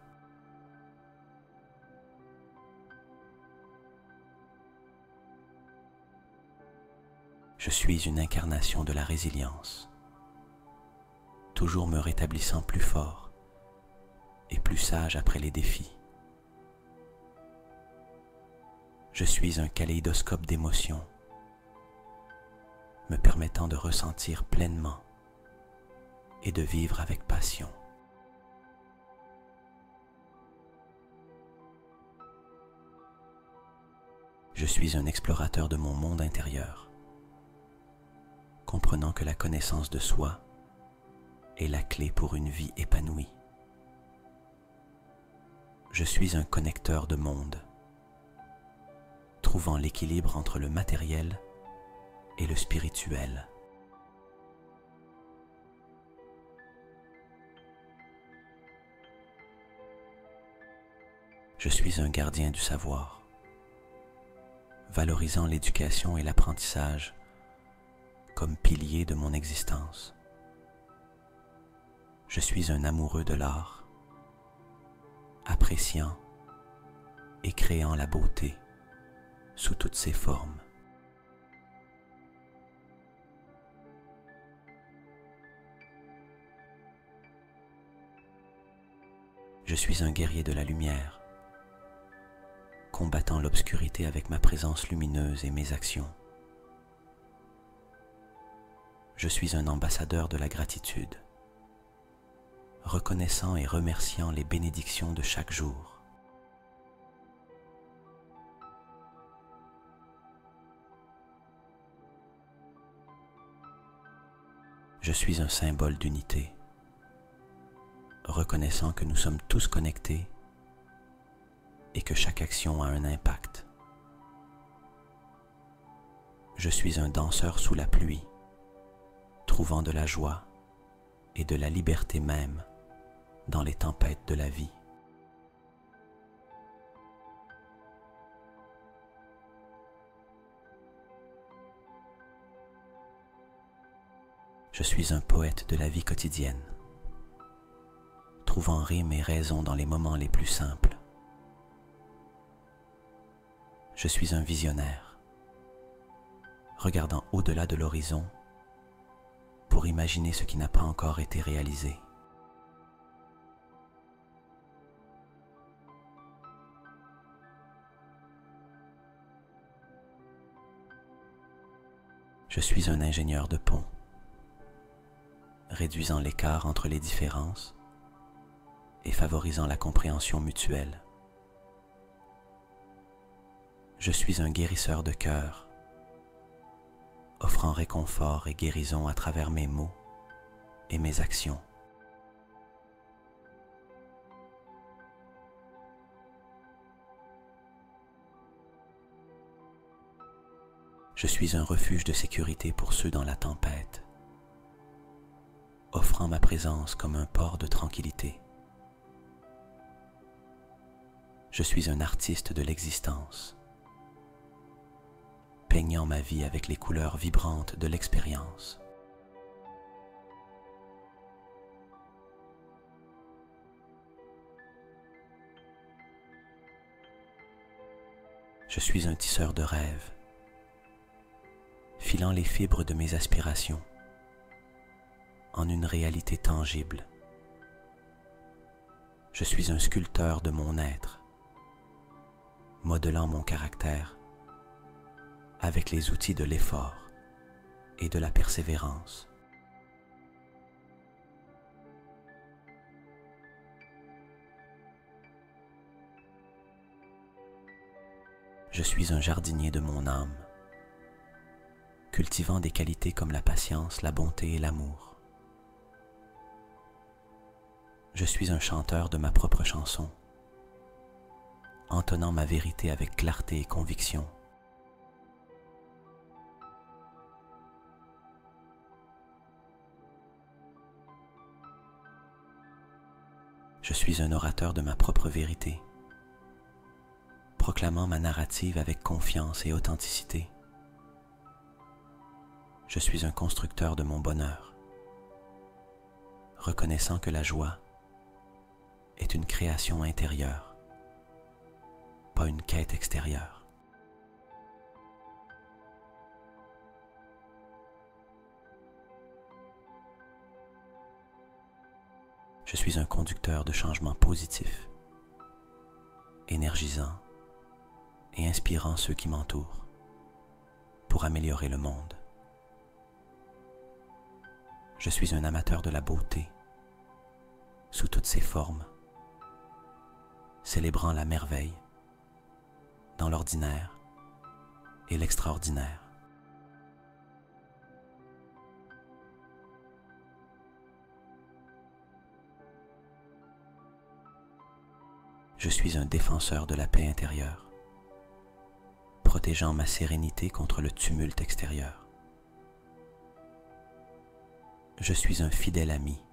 Je suis une incarnation de la résilience, toujours me rétablissant plus fort et plus sage après les défis. Je suis un kaléidoscope d'émotions, me permettant de ressentir pleinement et de vivre avec passion. Je suis un explorateur de mon monde intérieur, comprenant que la connaissance de soi est la clé pour une vie épanouie. Je suis un connecteur de mondes, trouvant l'équilibre entre le matériel et le spirituel. Je suis un gardien du savoir, valorisant l'éducation et l'apprentissage comme piliers de mon existence. Je suis un amoureux de l'art, appréciant et créant la beauté sous toutes ses formes. Je suis un guerrier de la lumière, combattant l'obscurité avec ma présence lumineuse et mes actions. Je suis un ambassadeur de la gratitude, reconnaissant et remerciant les bénédictions de chaque jour. Je suis un symbole d'unité, reconnaissant que nous sommes tous connectés et que chaque action a un impact. Je suis un danseur sous la pluie, trouvant de la joie et de la liberté même dans les tempêtes de la vie. Je suis un poète de la vie quotidienne, trouvant rime et raison dans les moments les plus simples. Je suis un visionnaire, regardant au-delà de l'horizon pour imaginer ce qui n'a pas encore été réalisé. Je suis un ingénieur de pont, réduisant l'écart entre les différences et favorisant la compréhension mutuelle. Je suis un guérisseur de cœur, offrant réconfort et guérison à travers mes mots et mes actions. Je suis un refuge de sécurité pour ceux dans la tempête, offrant ma présence comme un port de tranquillité. Je suis un artiste de l'existence, peignant ma vie avec les couleurs vibrantes de l'expérience. Je suis un tisseur de rêves, filant les fibres de mes aspirations en une réalité tangible. Je suis un sculpteur de mon être, modelant mon caractère avec les outils de l'effort et de la persévérance. Je suis un jardinier de mon âme, cultivant des qualités comme la patience, la bonté et l'amour. Je suis un chanteur de ma propre chanson, entonnant ma vérité avec clarté et conviction. Je suis un orateur de ma propre vérité, proclamant ma narrative avec confiance et authenticité. Je suis un constructeur de mon bonheur, reconnaissant que la joie est une création intérieure, pas une quête extérieure. Je suis un conducteur de changements positifs, énergisant et inspirant ceux qui m'entourent pour améliorer le monde. Je suis un amateur de la beauté sous toutes ses formes, célébrant la merveille dans l'ordinaire et l'extraordinaire. Je suis un défenseur de la paix intérieure, protégeant ma sérénité contre le tumulte extérieur. Je suis un fidèle ami,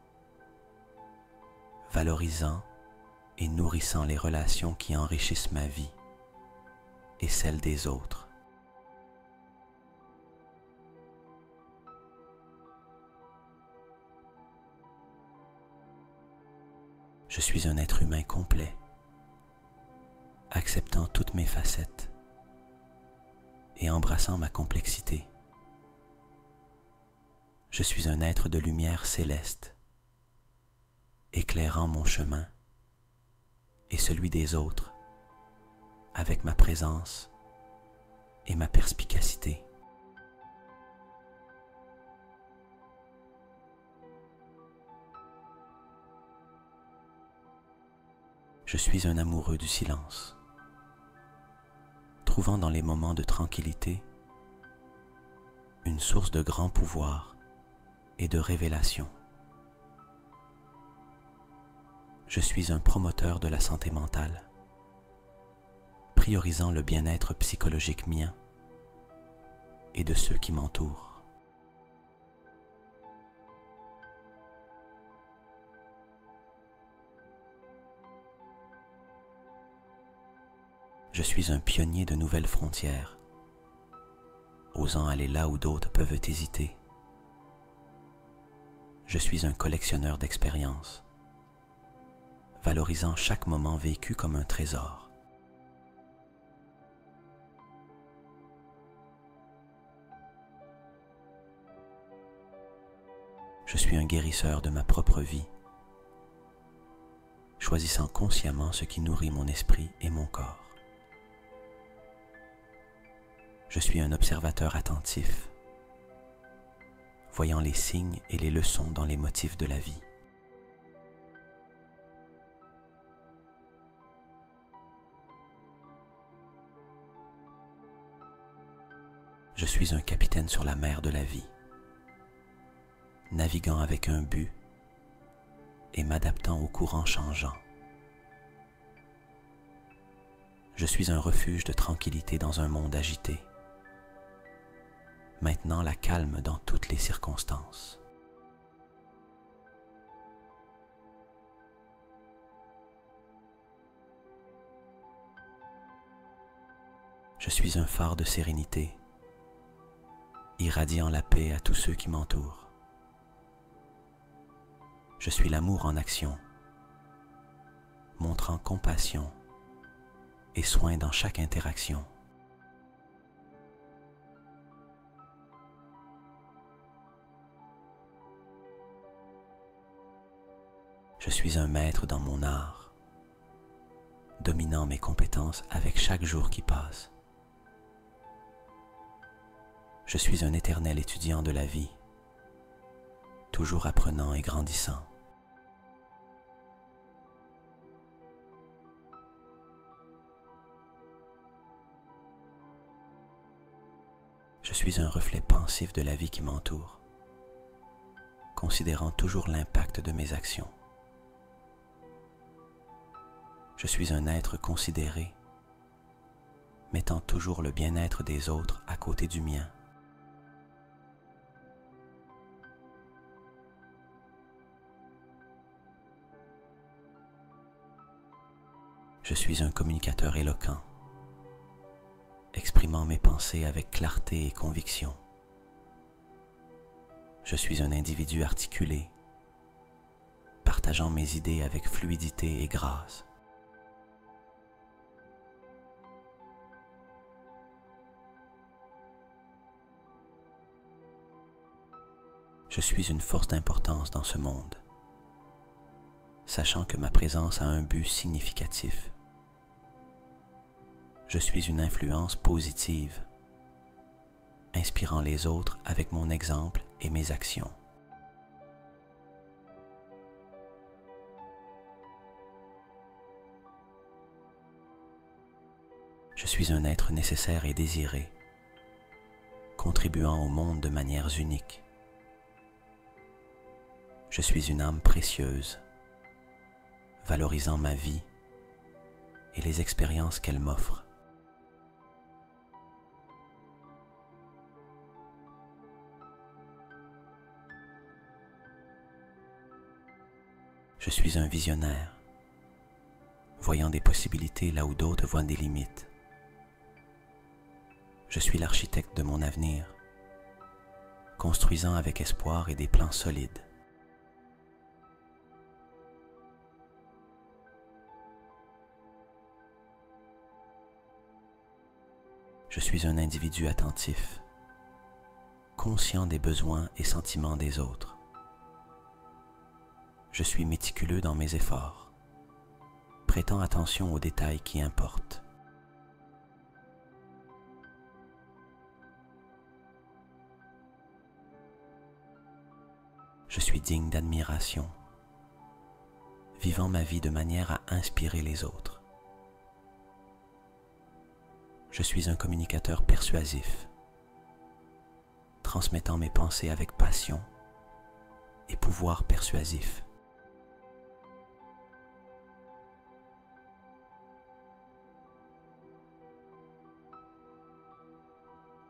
valorisant et nourrissant les relations qui enrichissent ma vie et celle des autres. Je suis un être humain complet, acceptant toutes mes facettes et embrassant ma complexité. Je suis un être de lumière céleste, éclairant mon chemin et celui des autres avec ma présence et ma perspicacité. Je suis un amoureux du silence, trouvant dans les moments de tranquillité une source de grand pouvoir et de révélation. Je suis un promoteur de la santé mentale, priorisant le bien-être psychologique mien et de ceux qui m'entourent. Je suis un pionnier de nouvelles frontières, osant aller là où d'autres peuvent hésiter. Je suis un collectionneur d'expériences, valorisant chaque moment vécu comme un trésor. Je suis un guérisseur de ma propre vie, choisissant consciemment ce qui nourrit mon esprit et mon corps. Je suis un observateur attentif, voyant les signes et les leçons dans les motifs de la vie. Je suis un capitaine sur la mer de la vie, naviguant avec un but et m'adaptant aux courants changeants. Je suis un refuge de tranquillité dans un monde agité, maintenant la calme dans toutes les circonstances. Je suis un phare de sérénité, irradiant la paix à tous ceux qui m'entourent. Je suis l'amour en action, montrant compassion et soin dans chaque interaction. Je suis un maître dans mon art, dominant mes compétences avec chaque jour qui passe. Je suis un éternel étudiant de la vie, toujours apprenant et grandissant. Je suis un reflet pensif de la vie qui m'entoure, considérant toujours l'impact de mes actions. Je suis un être considéré, mettant toujours le bien-être des autres à côté du mien. Je suis un communicateur éloquent, exprimant mes pensées avec clarté et conviction. Je suis un individu articulé, partageant mes idées avec fluidité et grâce. Je suis une force d'importance dans ce monde, sachant que ma présence a un but significatif. Je suis une influence positive, inspirant les autres avec mon exemple et mes actions. Je suis un être nécessaire et désiré, contribuant au monde de manières uniques. Je suis une âme précieuse, valorisant ma vie et les expériences qu'elle m'offre. Je suis un visionnaire, voyant des possibilités là où d'autres voient des limites. Je suis l'architecte de mon avenir, construisant avec espoir et des plans solides. Je suis un individu attentif, conscient des besoins et sentiments des autres. Je suis méticuleux dans mes efforts, prêtant attention aux détails qui importent. digne d'admiration, vivant ma vie de manière à inspirer les autres. Je suis un communicateur persuasif, transmettant mes pensées avec passion et pouvoir persuasif.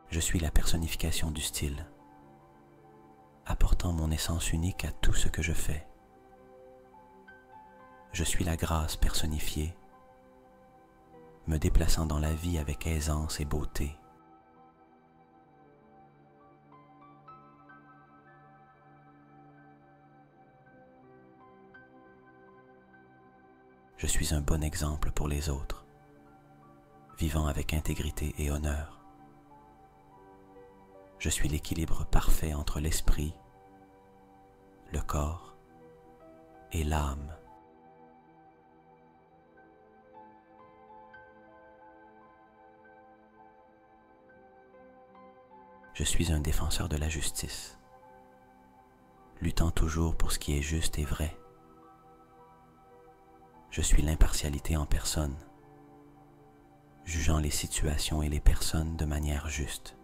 Je suis la personnification du style, apportant mon essence unique à tout ce que je fais. Je suis la grâce personnifiée, me déplaçant dans la vie avec aisance et beauté. Je suis un bon exemple pour les autres, vivant avec intégrité et honneur. Je suis l'équilibre parfait entre l'esprit, le corps et l'âme. Je suis un défenseur de la justice, luttant toujours pour ce qui est juste et vrai. Je suis l'impartialité en personne, jugeant les situations et les personnes de manière juste.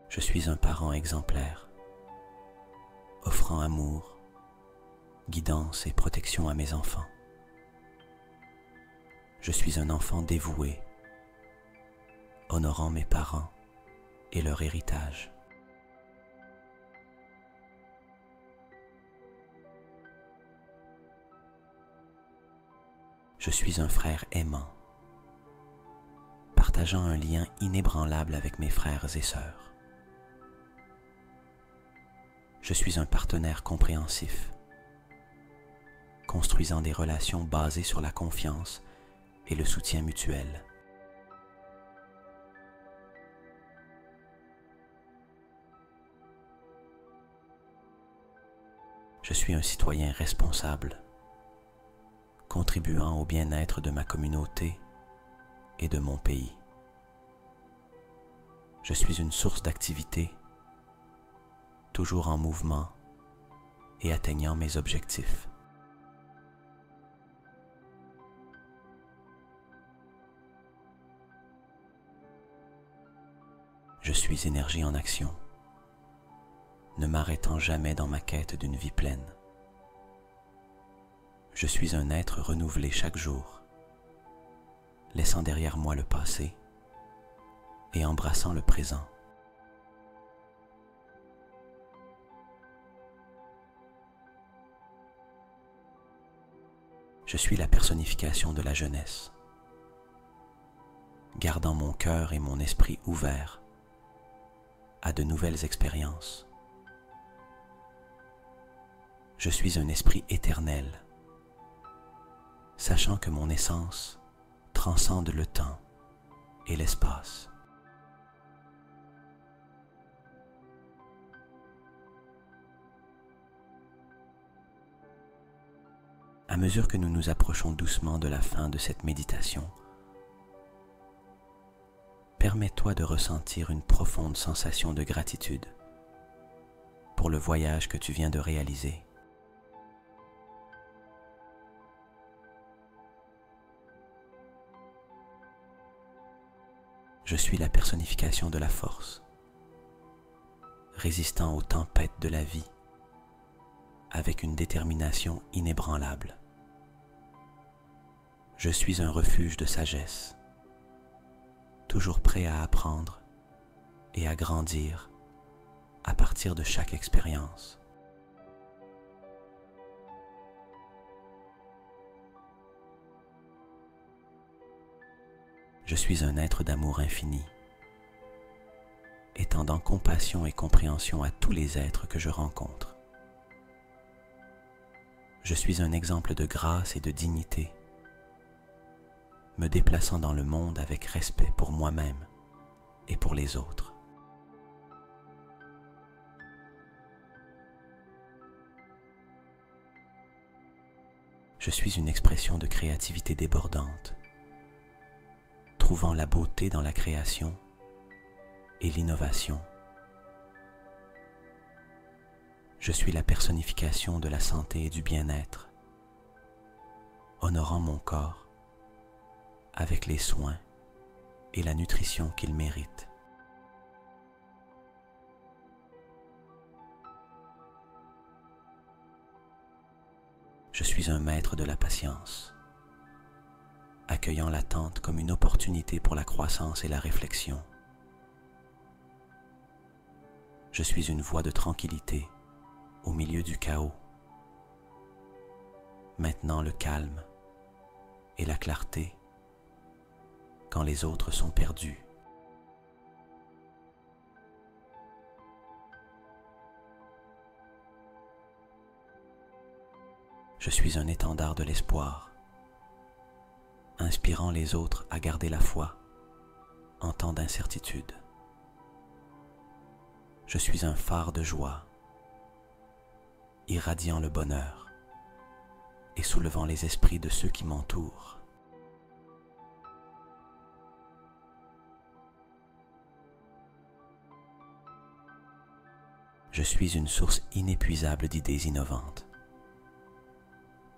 Je suis un parent exemplaire, offrant amour, guidance et protection à mes enfants. Je suis un enfant dévoué, honorant mes parents et leur héritage. Je suis un frère aimant, partageant un lien inébranlable avec mes frères et sœurs. Je suis un partenaire compréhensif, construisant des relations basées sur la confiance et le soutien mutuel. Je suis un citoyen responsable, contribuant au bien-être de ma communauté et de mon pays. Je suis une source d'activité, toujours en mouvement et atteignant mes objectifs. Je suis énergie en action, ne m'arrêtant jamais dans ma quête d'une vie pleine. Je suis un être renouvelé chaque jour, laissant derrière moi le passé et embrassant le présent. Je suis la personnification de la jeunesse, gardant mon cœur et mon esprit ouverts à de nouvelles expériences. Je suis un esprit éternel, sachant que mon essence transcende le temps et l'espace. À mesure que nous nous approchons doucement de la fin de cette méditation, permets-toi de ressentir une profonde sensation de gratitude pour le voyage que tu viens de réaliser. Je suis la personnification de la force, résistant aux tempêtes de la vie avec une détermination inébranlable. Je suis un refuge de sagesse, toujours prêt à apprendre et à grandir à partir de chaque expérience. Je suis un être d'amour infini, étendant compassion et compréhension à tous les êtres que je rencontre. Je suis un exemple de grâce et de dignité, me déplaçant dans le monde avec respect pour moi-même et pour les autres. Je suis une expression de créativité débordante, trouvant la beauté dans la création et l'innovation. Je suis la personnification de la santé et du bien-être, honorant mon corps avec les soins et la nutrition qu'il mérite. Je suis un maître de la patience, accueillant l'attente comme une opportunité pour la croissance et la réflexion. Je suis une voie de tranquillité au milieu du chaos, maintenant le calme et la clarté quand les autres sont perdus. Je suis un étendard de l'espoir, inspirant les autres à garder la foi en temps d'incertitude. Je suis un phare de joie, irradiant le bonheur et soulevant les esprits de ceux qui m'entourent. Je suis une source inépuisable d'idées innovantes,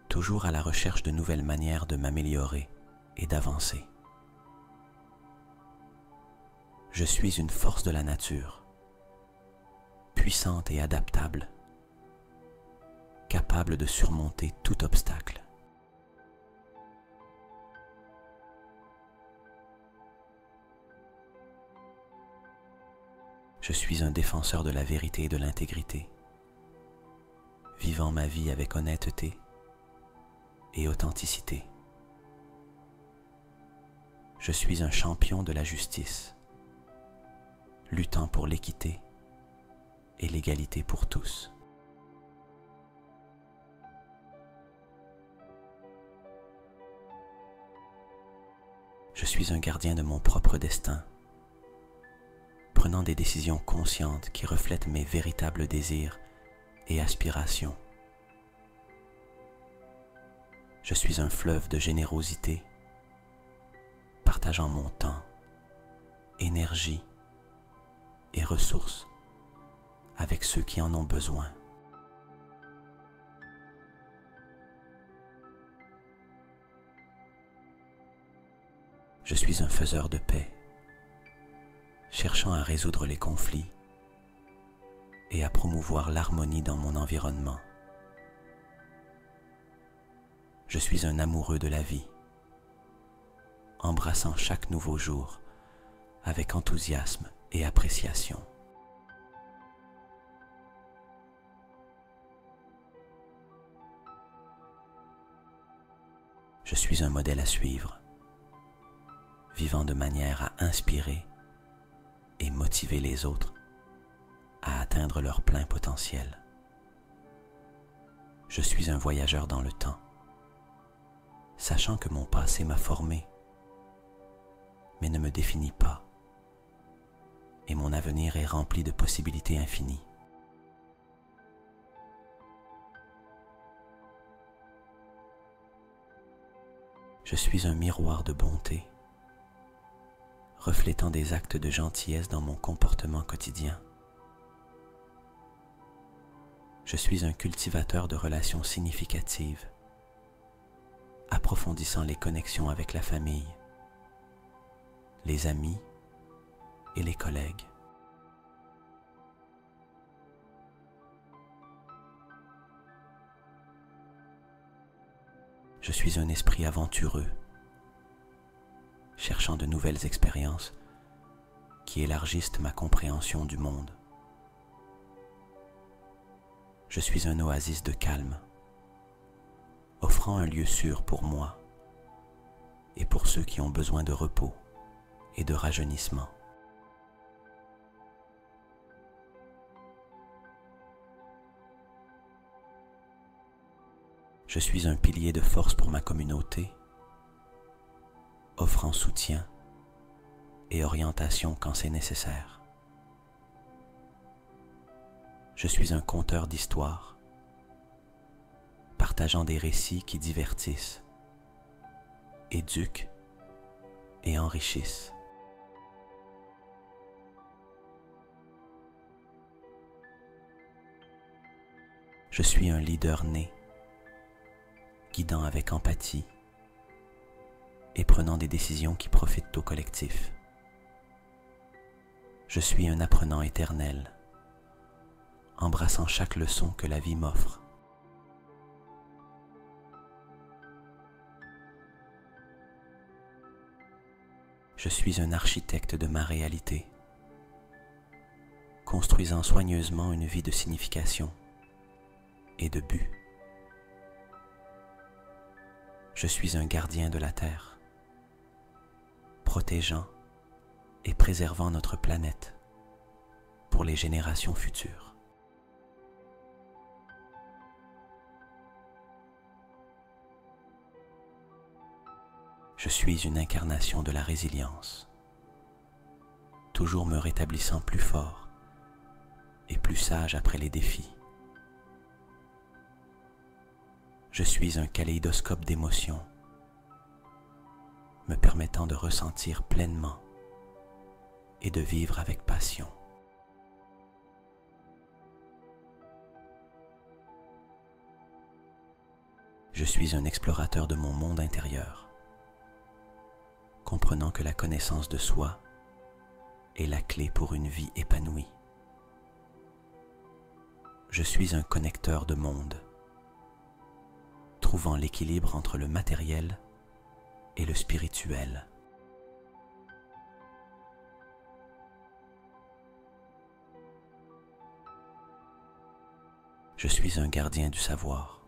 toujours à la recherche de nouvelles manières de m'améliorer et d'avancer. Je suis une force de la nature, puissante et adaptable, capable de surmonter tout obstacle. Je suis un défenseur de la vérité et de l'intégrité, vivant ma vie avec honnêteté et authenticité. Je suis un champion de la justice, luttant pour l'équité et l'égalité pour tous. Je suis un gardien de mon propre destin, prenant des décisions conscientes qui reflètent mes véritables désirs et aspirations. Je suis un fleuve de générosité, partageant mon temps, énergie et ressources avec ceux qui en ont besoin. Je suis un faiseur de paix, cherchant à résoudre les conflits et à promouvoir l'harmonie dans mon environnement. Je suis un amoureux de la vie, embrassant chaque nouveau jour avec enthousiasme et appréciation. Je suis un modèle à suivre, vivant de manière à inspirer et motiver les autres à atteindre leur plein potentiel. Je suis un voyageur dans le temps, sachant que mon passé m'a formé, mais ne me définit pas, et mon avenir est rempli de possibilités infinies. Je suis un miroir de bonté, reflétant des actes de gentillesse dans mon comportement quotidien. Je suis un cultivateur de relations significatives, approfondissant les connexions avec la famille, les amis et les collègues. Je suis un esprit aventureux, cherchant de nouvelles expériences qui élargissent ma compréhension du monde. Je suis un oasis de calme, offrant un lieu sûr pour moi et pour ceux qui ont besoin de repos et de rajeunissement. Je suis un pilier de force pour ma communauté, offrant soutien et orientation quand c'est nécessaire. Je suis un conteur d'histoires, partageant des récits qui divertissent, éduquent et enrichissent. Je suis un leader né, guidant avec empathie et prenant des décisions qui profitent au collectif. Je suis un apprenant éternel, embrassant chaque leçon que la vie m'offre. Je suis un architecte de ma réalité, construisant soigneusement une vie de signification et de but. Je suis un gardien de la Terre, protégeant et préservant notre planète pour les générations futures. Je suis une incarnation de la résilience, toujours me rétablissant plus fort et plus sage après les défis. Je suis un kaléidoscope d'émotions, me permettant de ressentir pleinement et de vivre avec passion. Je suis un explorateur de mon monde intérieur, comprenant que la connaissance de soi est la clé pour une vie épanouie. Je suis un connecteur de mondes, trouvant l'équilibre entre le matériel et le spirituel. Je suis un gardien du savoir,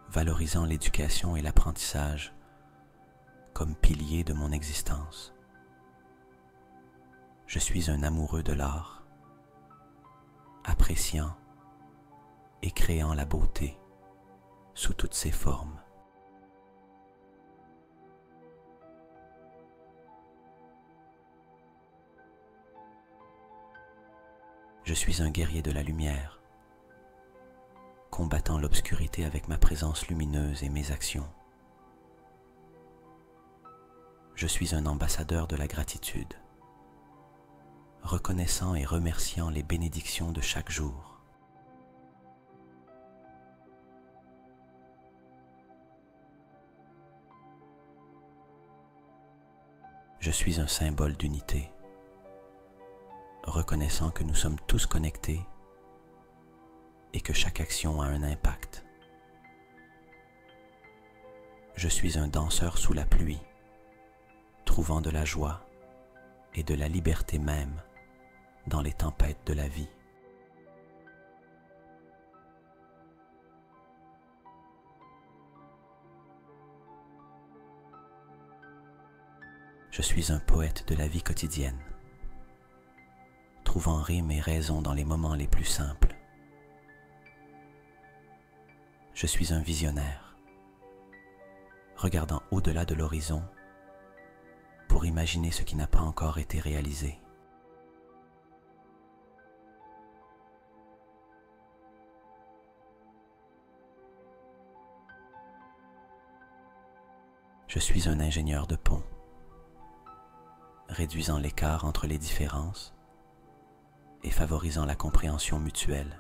valorisant l'éducation et l'apprentissage comme piliers de mon existence. Je suis un amoureux de l'art, appréciant et créant la beauté sous toutes ses formes. Je suis un guerrier de la lumière, combattant l'obscurité avec ma présence lumineuse et mes actions. Je suis un ambassadeur de la gratitude, reconnaissant et remerciant les bénédictions de chaque jour. Je suis un symbole d'unité, reconnaissant que nous sommes tous connectés et que chaque action a un impact. Je suis un danseur sous la pluie, trouvant de la joie et de la liberté même dans les tempêtes de la vie. Je suis un poète de la vie quotidienne, trouvant rime et raison dans les moments les plus simples. Je suis un visionnaire, regardant au-delà de l'horizon pour imaginer ce qui n'a pas encore été réalisé. Je suis un ingénieur de pont, réduisant l'écart entre les différences et favorisant la compréhension mutuelle.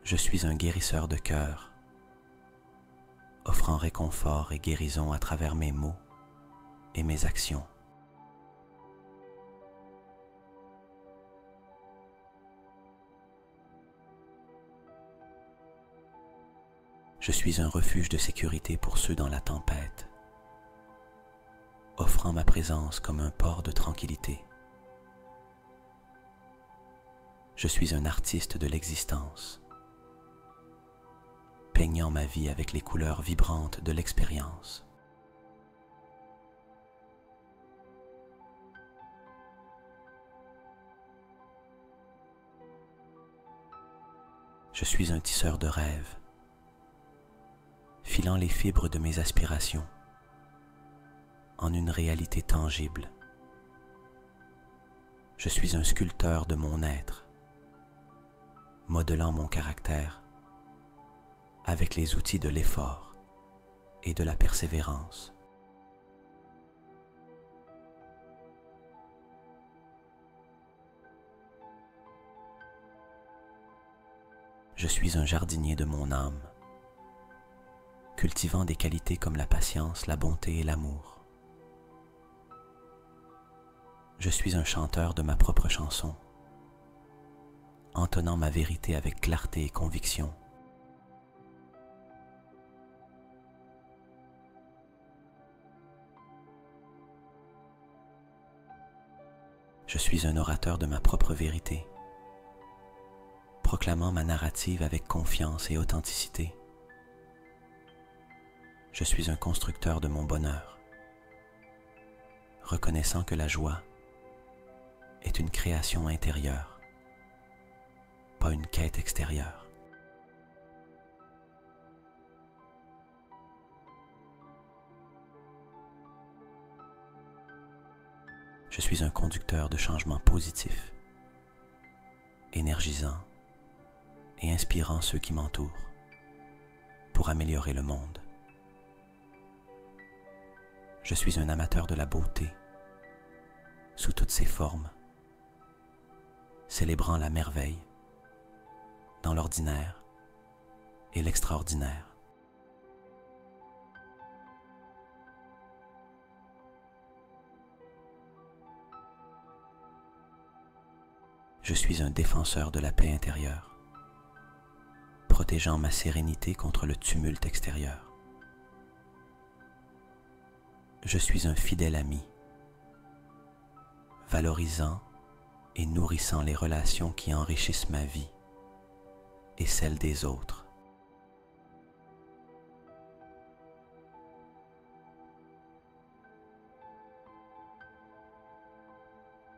Je suis un guérisseur de cœur, offrant réconfort et guérison à travers mes mots et mes actions. Je suis un refuge de sécurité pour ceux dans la tempête, offrant ma présence comme un port de tranquillité. Je suis un artiste de l'existence, peignant ma vie avec les couleurs vibrantes de l'expérience. Je suis un tisseur de rêves, filant les fibres de mes aspirations en une réalité tangible. Je suis un sculpteur de mon être, modelant mon caractère avec les outils de l'effort et de la persévérance. Je suis un jardinier de mon âme, cultivant des qualités comme la patience, la bonté et l'amour. Je suis un chanteur de ma propre chanson, entonnant ma vérité avec clarté et conviction. Je suis un orateur de ma propre vérité, proclamant ma narrative avec confiance et authenticité. Je suis un constructeur de mon bonheur, reconnaissant que la joie est une création intérieure, pas une quête extérieure. Je suis un conducteur de changements positifs, énergisant et inspirant ceux qui m'entourent pour améliorer le monde. Je suis un amateur de la beauté sous toutes ses formes, célébrant la merveille dans l'ordinaire et l'extraordinaire. Je suis un défenseur de la paix intérieure, protégeant ma sérénité contre le tumulte extérieur. Je suis un fidèle ami, valorisant et nourrissant les relations qui enrichissent ma vie et celle des autres.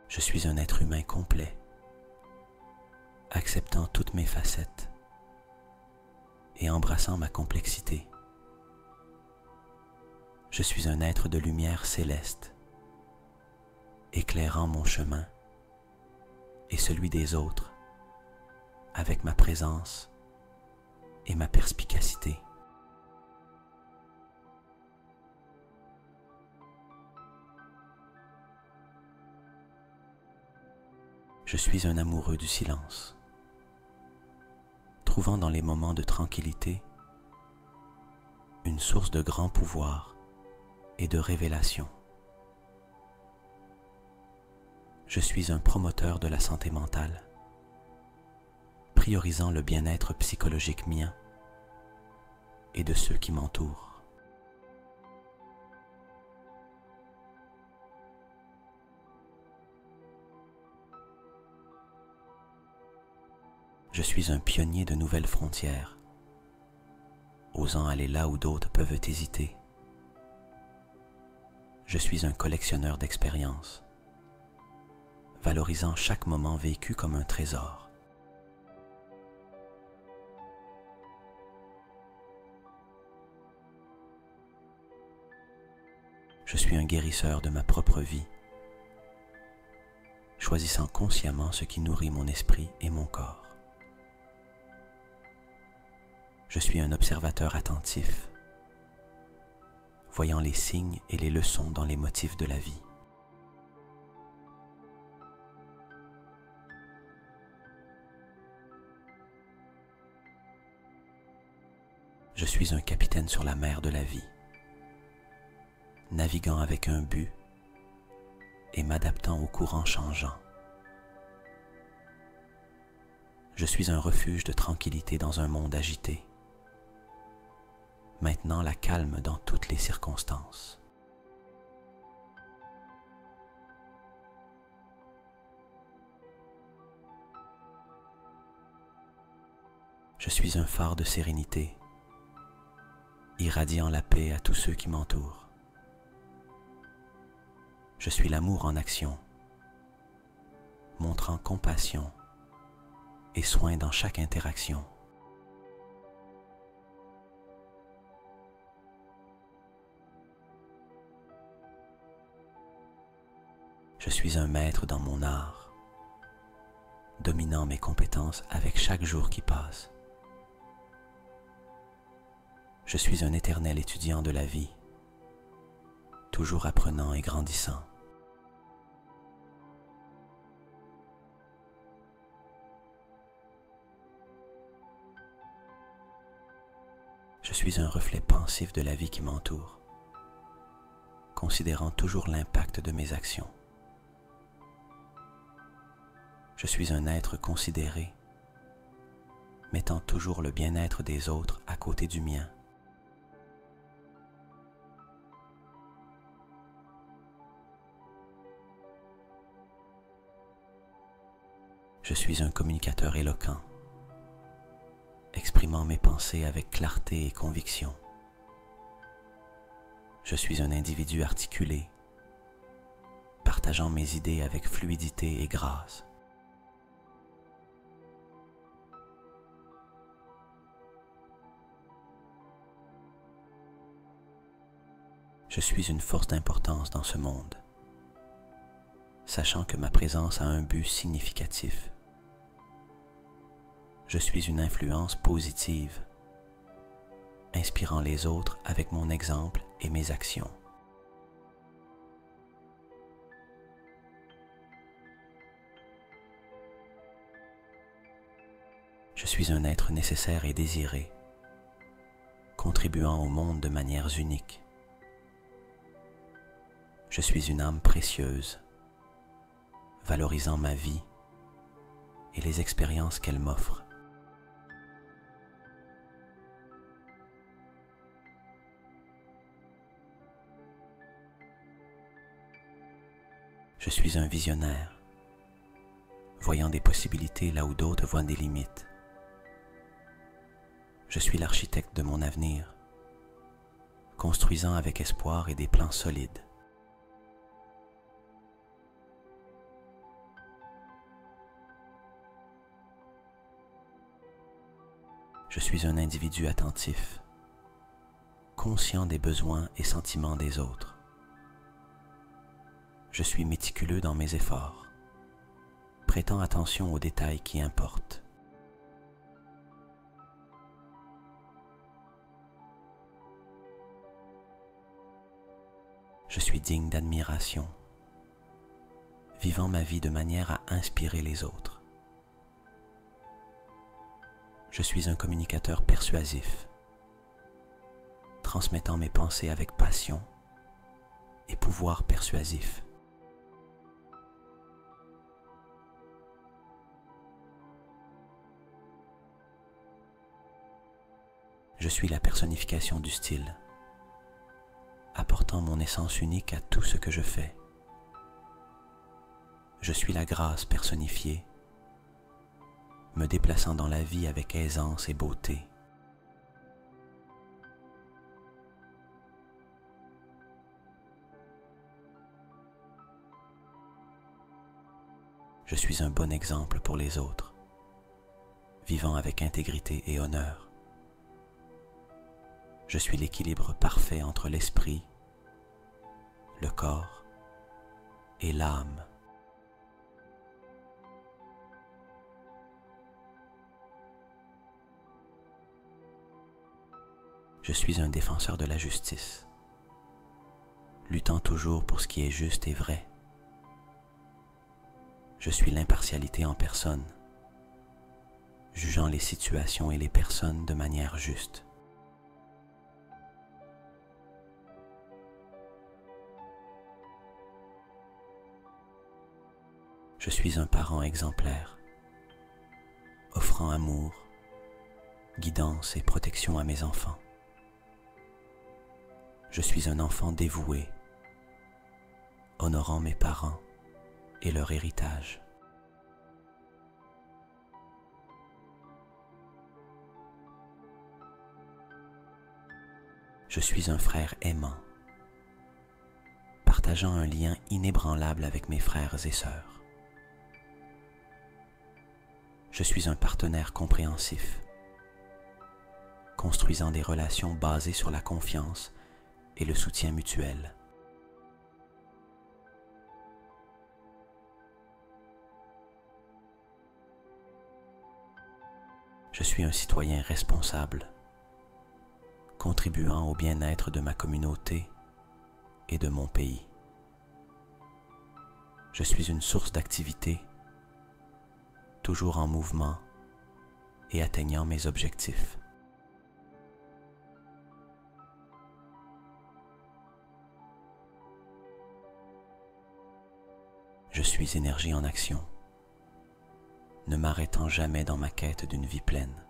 Je suis un être humain complet, acceptant toutes mes facettes et embrassant ma complexité. Je suis un être de lumière céleste, éclairant mon chemin et celui des autres avec ma présence et ma perspicacité. Je suis un amoureux du silence, trouvant dans les moments de tranquillité une source de grand pouvoir et de révélation. Je suis un promoteur de la santé mentale, priorisant le bien-être psychologique mien et de ceux qui m'entourent. Je suis un pionnier de nouvelles frontières, osant aller là où d'autres peuvent hésiter. Je suis un collectionneur d'expériences, valorisant chaque moment vécu comme un trésor. Je suis un guérisseur de ma propre vie, choisissant consciemment ce qui nourrit mon esprit et mon corps. Je suis un observateur attentif, voyant les signes et les leçons dans les motifs de la vie. Je suis un capitaine sur la mer de la vie, naviguant avec un but et m'adaptant aux courants changeants. Je suis un refuge de tranquillité dans un monde agité, maintenant la calme dans toutes les circonstances. Je suis un phare de sérénité, irradiant la paix à tous ceux qui m'entourent. Je suis l'amour en action, montrant compassion et soin dans chaque interaction. Je suis un maître dans mon art, dominant mes compétences avec chaque jour qui passe. Je suis un éternel étudiant de la vie, toujours apprenant et grandissant. Je suis un reflet pensif de la vie qui m'entoure, considérant toujours l'impact de mes actions. Je suis un être considéré, mettant toujours le bien-être des autres à côté du mien. Je suis un communicateur éloquent, exprimant mes pensées avec clarté et conviction. Je suis un individu articulé, partageant mes idées avec fluidité et grâce. Je suis une force d'importance dans ce monde, sachant que ma présence a un but significatif. Je suis une influence positive, inspirant les autres avec mon exemple et mes actions. Je suis un être nécessaire et désiré, contribuant au monde de manières uniques. Je suis une âme précieuse, valorisant ma vie et les expériences qu'elle m'offre. Je suis un visionnaire, voyant des possibilités là où d'autres voient des limites. Je suis l'architecte de mon avenir, construisant avec espoir et des plans solides. Je suis un individu attentif, conscient des besoins et sentiments des autres. Je suis méticuleux dans mes efforts, prêtant attention aux détails qui importent. Je suis digne d'admiration, vivant ma vie de manière à inspirer les autres. Je suis un communicateur persuasif, transmettant mes pensées avec passion et pouvoir persuasif. Je suis la personnification du style, apportant mon essence unique à tout ce que je fais. Je suis la grâce personnifiée, me déplaçant dans la vie avec aisance et beauté. Je suis un bon exemple pour les autres, vivant avec intégrité et honneur. Je suis l'équilibre parfait entre l'esprit, le corps et l'âme. Je suis un défenseur de la justice, luttant toujours pour ce qui est juste et vrai. Je suis l'impartialité en personne, jugeant les situations et les personnes de manière juste. Je suis un parent exemplaire, offrant amour, guidance et protection à mes enfants. Je suis un enfant dévoué, honorant mes parents et leur héritage. Je suis un frère aimant, partageant un lien inébranlable avec mes frères et sœurs. Je suis un partenaire compréhensif, construisant des relations basées sur la confiance et le soutien mutuel. Je suis un citoyen responsable, contribuant au bien-être de ma communauté et de mon pays. Je suis une source d'activité, toujours en mouvement et atteignant mes objectifs. Je suis énergie en action, ne m'arrêtant jamais dans ma quête d'une vie pleine.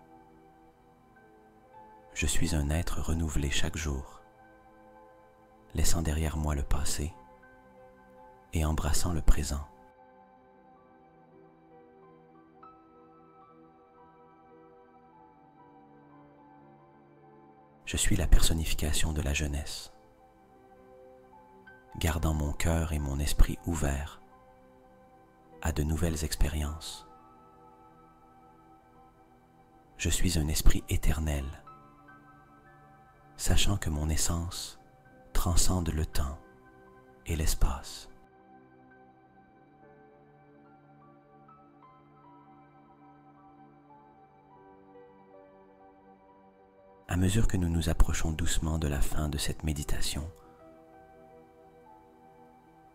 Je suis un être renouvelé chaque jour, laissant derrière moi le passé et embrassant le présent. Je suis la personnification de la jeunesse, gardant mon cœur et mon esprit ouverts à de nouvelles expériences. Je suis un esprit éternel, sachant que mon essence transcende le temps et l'espace. À mesure que nous nous approchons doucement de la fin de cette méditation,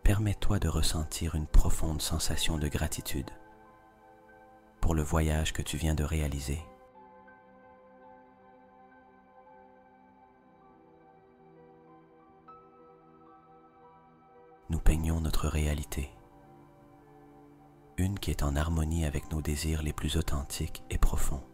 permets-toi de ressentir une profonde sensation de gratitude pour le voyage que tu viens de réaliser. Nous peignons notre réalité, une qui est en harmonie avec nos désirs les plus authentiques et profonds.